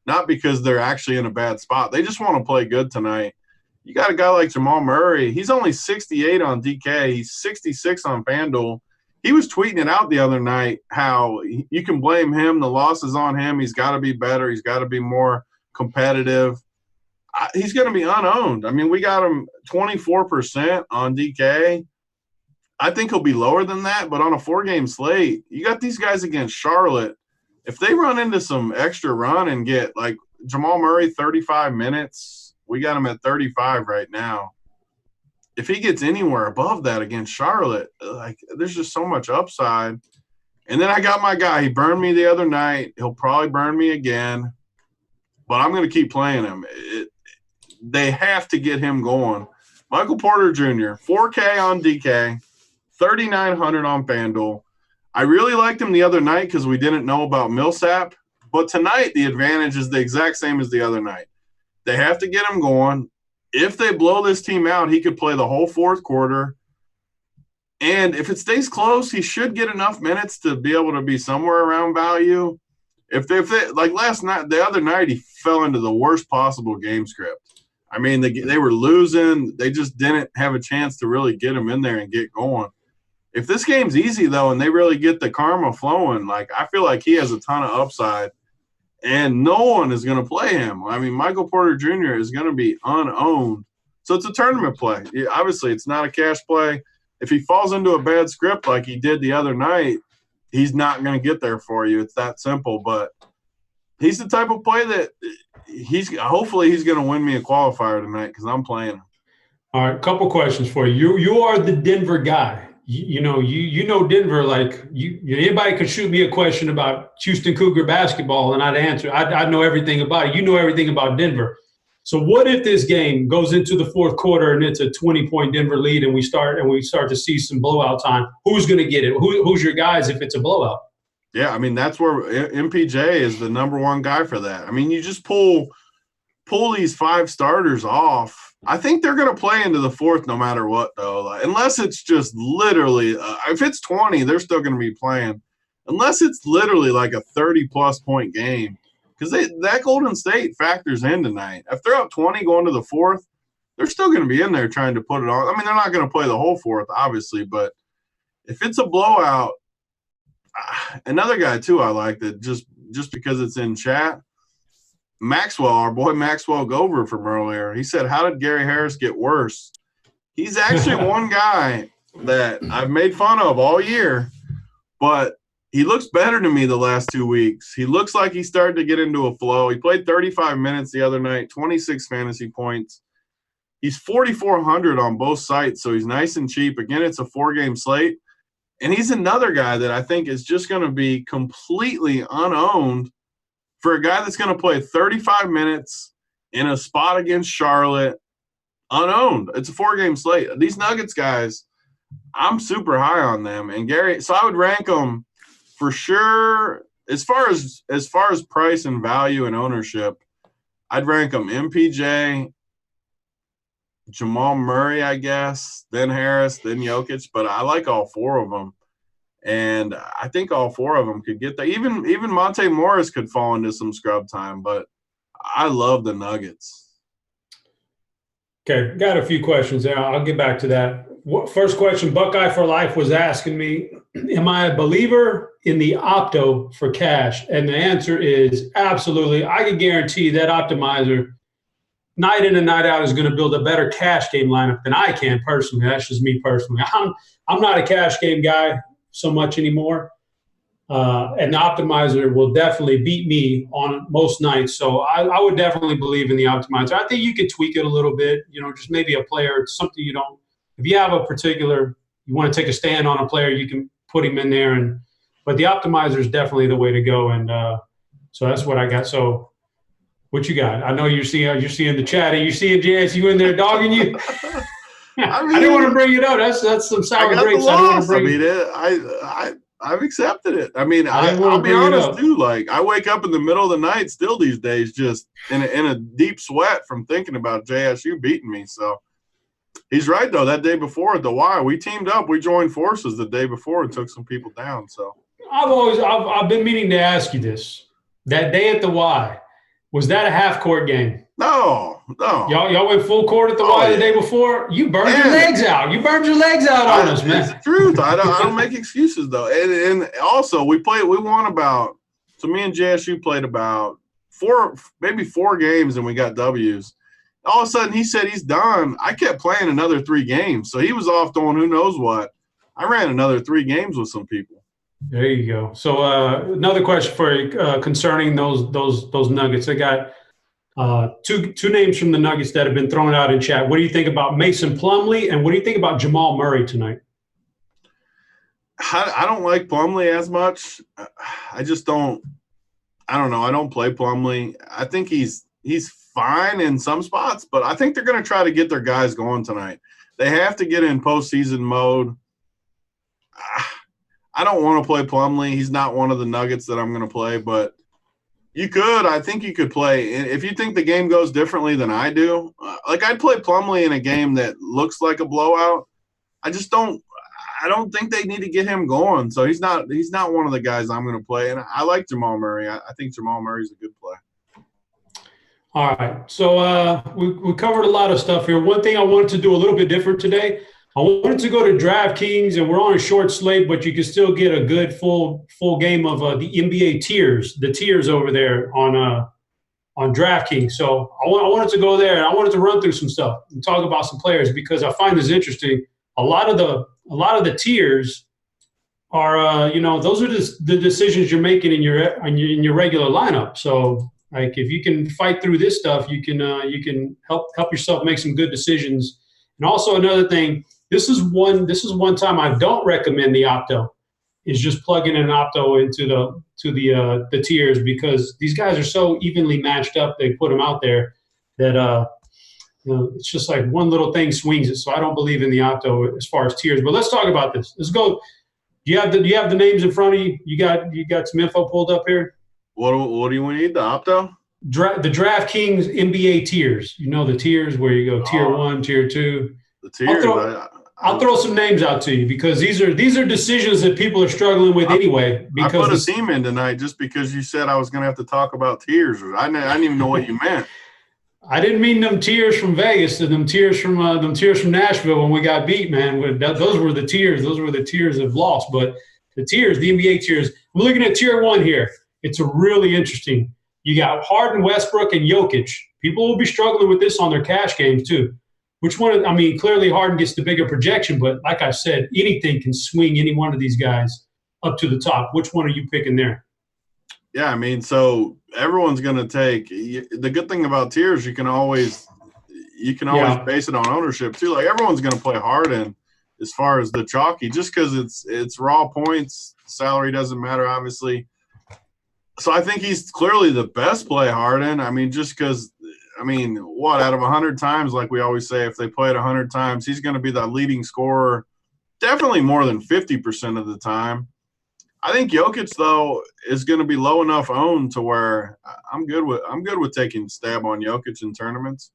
not because they're actually in a bad spot. They just want to play good tonight. You got a guy like Jamal Murray. He's only 68 on DK. He's 66 on FanDuel. He was tweeting it out the other night how you can blame him. The loss is on him. He's got to be better. He's got to be more competitive. He's going to be unowned. I mean, we got him 24% on DK. I think he'll be lower than that, but on a 4-game slate, you got these guys against Charlotte. If they run into some extra run and get like Jamal Murray 35 minutes, we got him at 35 right now. If he gets anywhere above that against Charlotte, like there's just so much upside. And then I got my guy. He burned me the other night. He'll probably burn me again, but I'm going to keep playing him. They have to get him going. Michael Porter Jr., 4K on DK, 3,900 on FanDuel. I really liked him the other night because we didn't know about Millsap, but tonight the advantage is the exact same as the other night. They have to get him going. If they blow this team out, he could play the whole fourth quarter. And if it stays close, he should get enough minutes to be able to be somewhere around value. If they like last night, the other night, he fell into the worst possible game script. I mean, they were losing. They just didn't have a chance to really get him in there and get going. If this game's easy, though, and they really get the karma flowing, like I feel like he has a ton of upside. And no one is going to play him. I mean, Michael Porter Jr. is going to be unowned. So it's a tournament play. Obviously, it's not a cash play. If he falls into a bad script like he did the other night, he's not going to get there for you. It's that simple. But he's the type of play that hopefully he's going to win me a qualifier tonight because I'm playing him. All right, couple questions for you. You are the Denver guy. You know Denver like anybody could shoot me a question about Houston Cougar basketball and I'd answer. I know everything about it. You know everything about Denver. So what if this game goes into the fourth quarter and it's a 20-point Denver lead and we start to see some blowout time? Who's going to get it? Who's your guys if it's a blowout? Yeah, I mean that's where MPJ is the number one guy for that. I mean you just pull these 5 starters off. I think they're going to play into the fourth no matter what, though. Like, unless it's just literally if it's 20, they're still going to be playing. Unless it's literally like a 30-plus point game. Because that Golden State factors in tonight. If they're up 20 going to the fourth, they're still going to be in there trying to put it on. I mean, they're not going to play the whole fourth, obviously. But if it's a blowout, another guy, too, I like that just because it's in chat, Maxwell, our boy Maxwell Gover from earlier, he said, how did Gary Harris get worse? He's actually one guy that I've made fun of all year, but he looks better to me the last 2 weeks. He looks like he started to get into a flow. He played 35 minutes the other night, 26 fantasy points. He's 4,400 on both sites, so he's nice and cheap. Again, it's a 4-game slate. And he's another guy that I think is just going to be completely unowned for a guy that's going to play 35 minutes in a spot against Charlotte, unowned. It's a 4-game slate. These Nuggets guys, I'm super high on them. And Gary, so I would rank them for sure as far as price and value and ownership. I'd rank them MPJ, Jamal Murray, I guess, then Harris, then Jokic. But I like all 4 of them. And I think all 4 of them could get there. Even Monte Morris could fall into some scrub time, but I love the Nuggets. Okay, got a few questions there. I'll get back to that. First question, Buckeye for Life was asking me, am I a believer in the opto for cash? And the answer is absolutely. I can guarantee that optimizer night in and night out is going to build a better cash game lineup than I can personally. That's just me personally. I'm not a cash game guy so much anymore. And the optimizer will definitely beat me on most nights. So I would definitely believe in the optimizer. I think you could tweak it a little bit, just maybe a player, something you don't, if you have you want to take a stand on a player, you can put him in there. But the optimizer is definitely the way to go. And so that's what I got. So what you got? I know you're seeing the chat. Are you seeing JSU in there dogging you? I didn't want to bring it up. That's some sour grapes. I didn't want to bring it. I've accepted it. I mean, I'll be honest too. Like I wake up in the middle of the night still these days, just in a deep sweat from thinking about JSU beating me. So he's right though. That day before at the Y, we teamed up. We joined forces the day before and took some people down. So I've been meaning to ask you this. That day at the Y, was that a half court game? No. Y'all went full court at the Y the day before? You burned your legs out. You burned your legs out on us, man. It's the truth. I don't make excuses, though. And also, we won about – so me and JSU played about 4 games, and we got W's. All of a sudden, he said he's done. I kept playing another 3 games. So he was off doing who knows what. I ran another 3 games with some people. There you go. So another question for you concerning those Nuggets. They got two names from the Nuggets that have been thrown out in chat. What do you think about Mason Plumlee, and what do you think about Jamal Murray tonight? I don't like Plumlee as much. I just don't – I don't know. I don't play Plumlee. I think he's fine in some spots, but I think they're going to try to get their guys going tonight. They have to get in postseason mode. I don't want to play Plumlee. He's not one of the Nuggets that I'm going to play, but you could. I think you could play. If you think the game goes differently than I do, I'd play Plumlee in a game that looks like a blowout. I don't think they need to get him going. So he's not one of the guys I'm going to play. And I like Jamal Murray. I think Jamal Murray's a good play. All right. So we covered a lot of stuff here. One thing I wanted to do a little bit different today, I wanted to go to Draftkings, and we're on a short slate, but you can still get a good full game of the NBA tiers, the tiers over there on Draftkings. So I wanted to go there, and I wanted to run through some stuff and talk about some players because I find this interesting. A lot of the tiers are those are the decisions you're making in your regular lineup. So like if you can fight through this stuff, you can help yourself make some good decisions. And also another thing, this is one time I don't recommend the opto, is just plugging an opto into the tiers, because these guys are so evenly matched up. They put them out there that it's just like one little thing swings it. So I don't believe in the opto as far as tiers. But let's talk about this. Let's go. Do you have the names in front of you? You got some info pulled up here? What do you need? The opto? The Draftkings NBA tiers. You know the tiers where you go tier 1, tier 2. The tiers. I'll throw some names out to you, because these are decisions that people are struggling with anyway. I put a team in tonight just because you said I was going to have to talk about tiers. I didn't even know what you meant. I didn't mean them tears from Vegas and them tears from Nashville when we got beat, man. Those were the tears. Those were the tears of loss. But the tiers, the NBA tiers. I'm looking at tier 1 here. It's a really interesting. You got Harden, Westbrook, and Jokic. People will be struggling with this on their cash games too. Which one? I mean, clearly Harden gets the bigger projection, but like I said, anything can swing any one of these guys up to the top. Which one are you picking there? Yeah, I mean, so everyone's going to take – the good thing about tiers, you can always base it on ownership too. Like everyone's going to play Harden as far as the chalky, just because it's raw points. Salary doesn't matter, obviously. So I think he's clearly the best play, Harden. I mean, just because – out of 100 times, like we always say, if they play it 100 times, he's going to be the leading scorer definitely more than 50% of the time. I think Jokic, though, is going to be low enough owned to where I'm good with taking stab on Jokic in tournaments.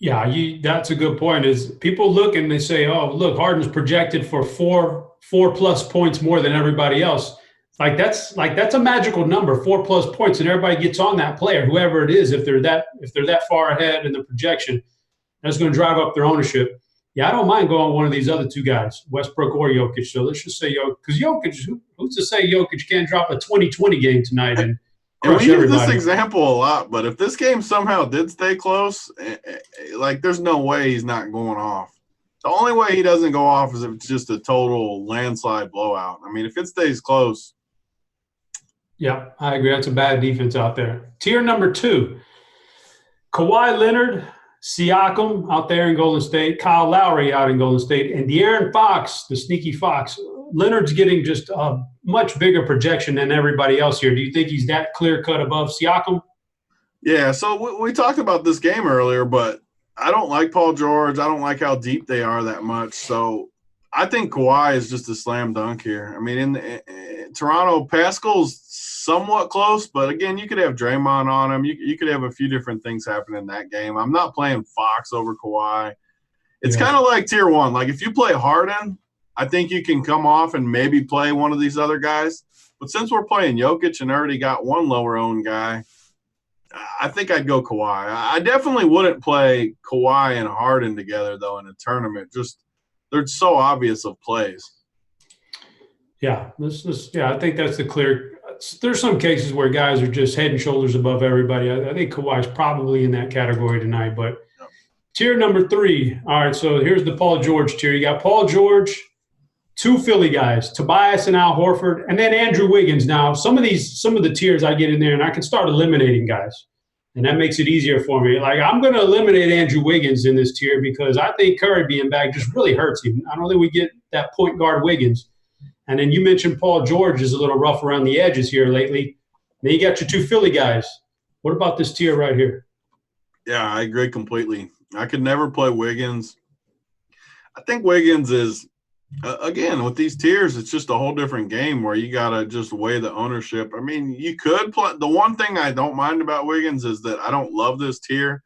Yeah, that's a good point. Is people look and they say, "Oh, look, Harden's projected for four plus points more than everybody else." That's a magical number, 4+ points, and everybody gets on that player, whoever it is. If they're that far ahead in the projection, that's going to drive up their ownership. Yeah, I don't mind going one of these other two guys, Westbrook or Jokic. So let's just say Jokic, because Jokic, who's to say Jokic can't drop a 20-20 game tonight and crush we everybody? Use this example a lot, but if this game somehow did stay close, there's no way he's not going off. The only way he doesn't go off is if it's just a total landslide blowout. I mean, if it stays close. Yeah, I agree. That's a bad defense out there. Tier number 2, Kawhi Leonard, Siakam out there in Golden State, Kyle Lowry out in Golden State, and De'Aaron Fox, the sneaky Fox. Leonard's getting just a much bigger projection than everybody else here. Do you think he's that clear-cut above Siakam? Yeah, so we talked about this game earlier, but I don't like Paul George. I don't like how deep they are that much. So I think Kawhi is just a slam dunk here. I mean, in Toronto, Pascal's somewhat close, but again, you could have Draymond on him. You could have a few different things happen in that game. I'm not playing Fox over Kawhi. It's kind of like tier 1. Like if you play Harden, I think you can come off and maybe play one of these other guys. But since we're playing Jokic and already got one lower owned guy, I think I'd go Kawhi. I definitely wouldn't play Kawhi and Harden together, though, in a tournament. Just they're so obvious of plays. Yeah, I think that's the clear. There's some cases where guys are just head and shoulders above everybody. I think Kawhi's probably in that category tonight. But tier number 3. All right, so here's the Paul George tier. You got Paul George, 2 Philly guys, Tobias and Al Horford, and then Andrew Wiggins. Now, some of the tiers I get in there, and I can start eliminating guys, and that makes it easier for me. Like I'm going to eliminate Andrew Wiggins in this tier because I think Curry being back just really hurts him. I don't think we get that point guard Wiggins. And then you mentioned Paul George is a little rough around the edges here lately. Then you got your 2 Philly guys. What about this tier right here? Yeah, I agree completely. I could never play Wiggins. I think Wiggins is, again, with these tiers, it's just a whole different game where you got to just weigh the ownership. I mean, you could play – the one thing I don't mind about Wiggins is that I don't love this tier.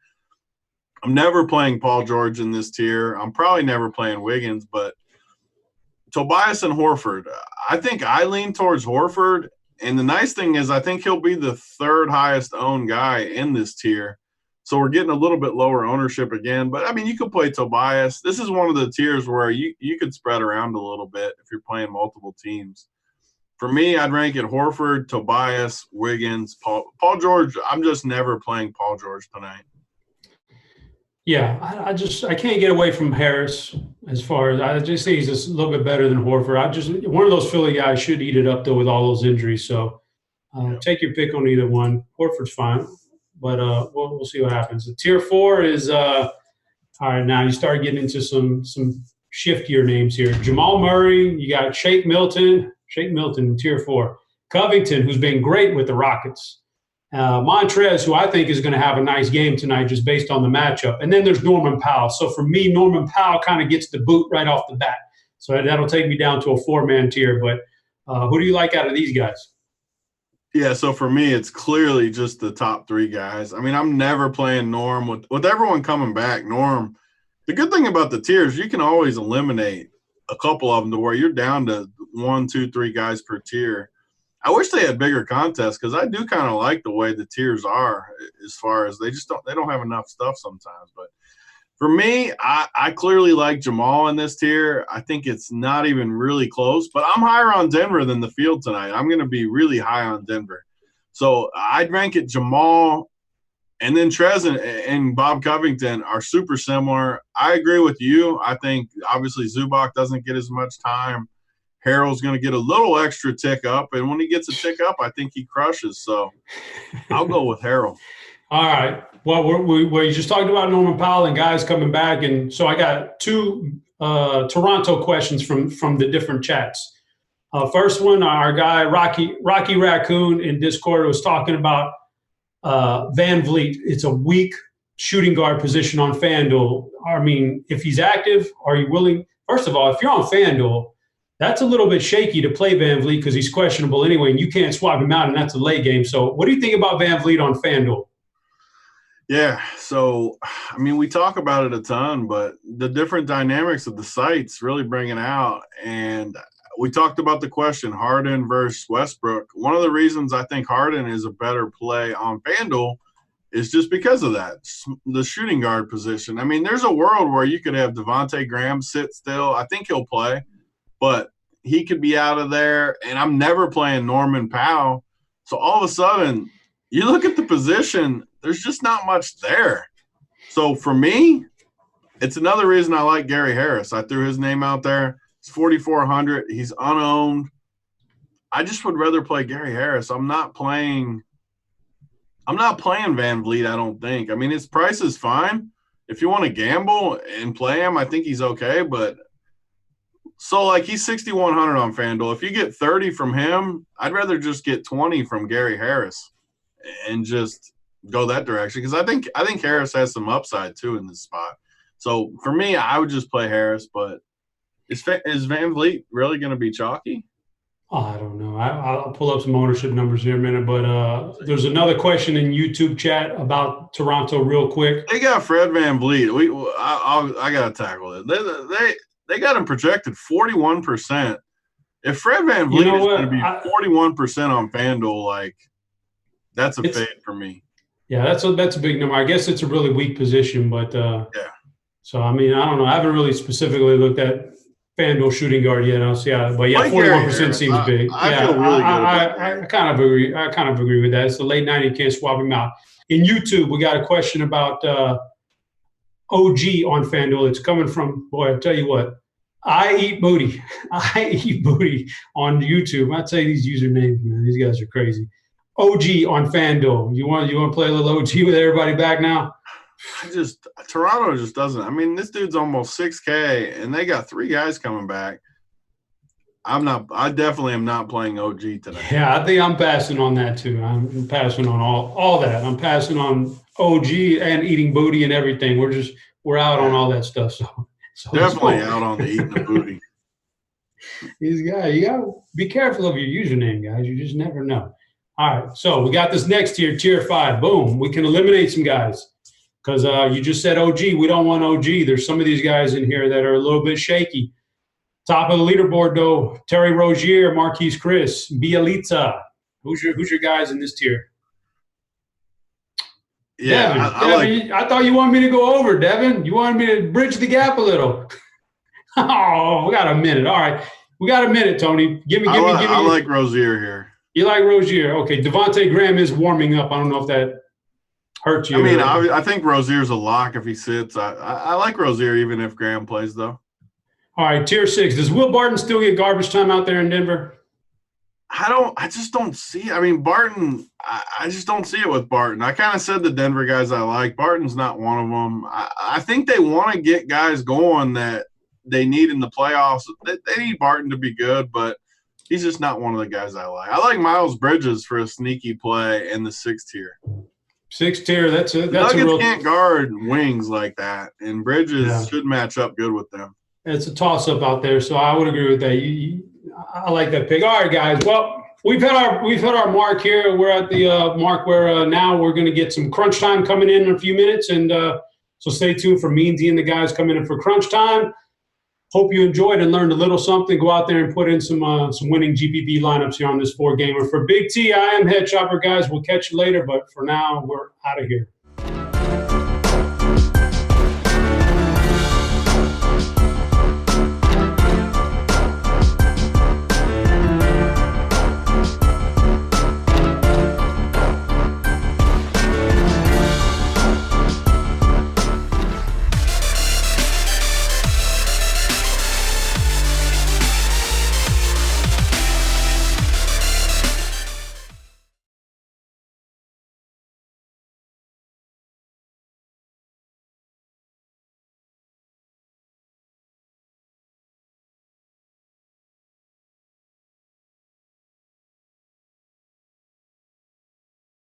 I'm never playing Paul George in this tier. I'm probably never playing Wiggins, but Tobias and Horford, I think I lean towards Horford. And the nice thing is I think he'll be the 3rd highest owned guy in this tier. So we're getting a little bit lower ownership again. But, I mean, you could play Tobias. This is one of the tiers where you could spread around a little bit if you're playing multiple teams. For me, I'd rank it Horford, Tobias, Wiggins, Paul George. I'm just never playing Paul George tonight. Yeah, I can't get away from Harris as far as I just think he's just a little bit better than Horford. One of those Philly guys should eat it up though with all those injuries. So take your pick on either one. Horford's fine, but we'll see what happens. The tier 4 is all right. Now you start getting into some shiftier names here. Jamal Murray, you got Shake Milton in tier 4. Covington, who's been great with the Rockets. Montrez, who I think is going to have a nice game tonight just based on the matchup. And then there's Norman Powell. So for me, Norman Powell kind of gets the boot right off the bat. So that'll take me down to a 4-man tier. But who do you like out of these guys? Yeah, so for me, it's clearly just the top 3 guys. I mean, I'm never playing Norm. With everyone coming back, Norm, the good thing about the tiers, you can always eliminate a couple of them to where you're down to 1, 2, 3 guys per tier. I wish they had bigger contests because I do kind of like the way the tiers are as far as they don't have enough stuff sometimes. But for me, I clearly like Jamal in this tier. I think it's not even really close, but I'm higher on Denver than the field tonight. I'm going to be really high on Denver. So I'd rank it Jamal, and then Trez and Bob Covington are super similar. I agree with you. I think obviously Zubac doesn't get as much time. Harrell's going to get a little extra tick up, and when he gets a tick up, I think he crushes. So I'll go with Harrell. All right. Well, we just talked about Norman Powell and guys coming back, and so I got 2 Toronto questions from the different chats. First one, our guy Rocky Raccoon in Discord was talking about Van Vliet. It's a weak shooting guard position on FanDuel. I mean, if he's active, are you willing? First of all, if you're on FanDuel, that's a little bit shaky to play Van Vliet because he's questionable anyway, and you can't swap him out, and that's a late game. So what do you think about Van Vliet on FanDuel? Yeah, so, I mean, we talk about it a ton, but the different dynamics of the sites really bring it out. And we talked about the question, Harden versus Westbrook. One of the reasons I think Harden is a better play on FanDuel is just because of that, the shooting guard position. I mean, there's a world where you could have Devontae Graham sit still. I think he'll play, but he could be out of there, and I'm never playing Norman Powell. So all of a sudden, you look at the position, there's just not much there. So for me, it's another reason I like Gary Harris. I threw his name out there. It's 4,400. He's unowned. I just would rather play Gary Harris. I'm not playing Van Vliet, I don't think. I mean, his price is fine. If you want to gamble and play him, I think he's okay. But so, like, he's 6,100 on FanDuel. If you get 30 from him, I'd rather just get 20 from Gary Harris and just go that direction because I think Harris has some upside too in this spot. So for me, I would just play Harris. But is Van Vliet really going to be chalky? Oh, I don't know. I'll pull up some ownership numbers here in a minute. But there's another question in YouTube chat about Toronto real quick. They got Fred Van Vliet. I got to tackle it. They got him projected 41%. If Fred Van Vliet is going to be 41% on FanDuel, like, that's a fade for me. Yeah, that's a big number. I guess it's a really weak position, but yeah. So I mean, I don't know. I haven't really specifically looked at FanDuel shooting guard yet. I'll see how. But yeah, 41% seems big. I feel really good. I kind of agree. I kind of agree with that. It's the late 90s. You can't swap him out. In YouTube, we got a question about OG on FanDuel. It's coming from, boy, I'll tell you what. I eat booty. I eat booty on YouTube. I'd say these usernames, man. These guys are crazy. OG on FanDuel. You want to play a little OG with everybody back now? Toronto just doesn't. I mean, this dude's almost 6K, and they got 3 guys coming back. I definitely am not playing OG today. Yeah, I think I'm passing on that too. I'm passing on all that. I'm passing on OG and eating booty and everything. We're out on all that stuff. So definitely out on the eating the booty. You gotta be careful of your username, guys. You just never know. All right, so we got this next tier 5. Boom, we can eliminate some guys because you just said OG. We don't want OG. There's some of these guys in here that are a little bit shaky. Top of the leaderboard, though, Terry Rozier, Marquise Chris, Bielitsa. Who's your guys in this tier? Yeah, Devin, I thought you wanted me to go over, Devin. You wanted me to bridge the gap a little. Oh, we got a minute. All right, we got a minute, Tony. Give me. I like Rozier here. You like Rozier? Okay, Devontae Graham is warming up. I don't know if that hurt you. I mean, I think Rozier's a lock if he sits. I like Rozier even if Graham plays, though. All right, tier 6. Does Will Barton still get garbage time out there in Denver? I just don't see it. I mean, Barton, I just don't see it with Barton. I kind of said the Denver guys I like. Barton's not one of them. I think they want to get guys going that they need in the playoffs. They need Barton to be good, but he's just not one of the guys I like. I like Miles Bridges for a sneaky play in the 6th tier. 6th tier, that's Nuggets a real, can't guard wings like that, and Bridges should match up good with them. It's a toss-up out there, so I would agree with that. I like that pick. All right, guys. Well, we've hit our mark here. We're at the mark where now we're going to get some crunch time coming in a few minutes, and so stay tuned for Meansy and the guys coming in for crunch time. Hope you enjoyed and learned a little something. Go out there and put in some winning GPP lineups here on this 4-gamer. For Big T, I am Head Chopper, guys. We'll catch you later, but for now, we're out of here.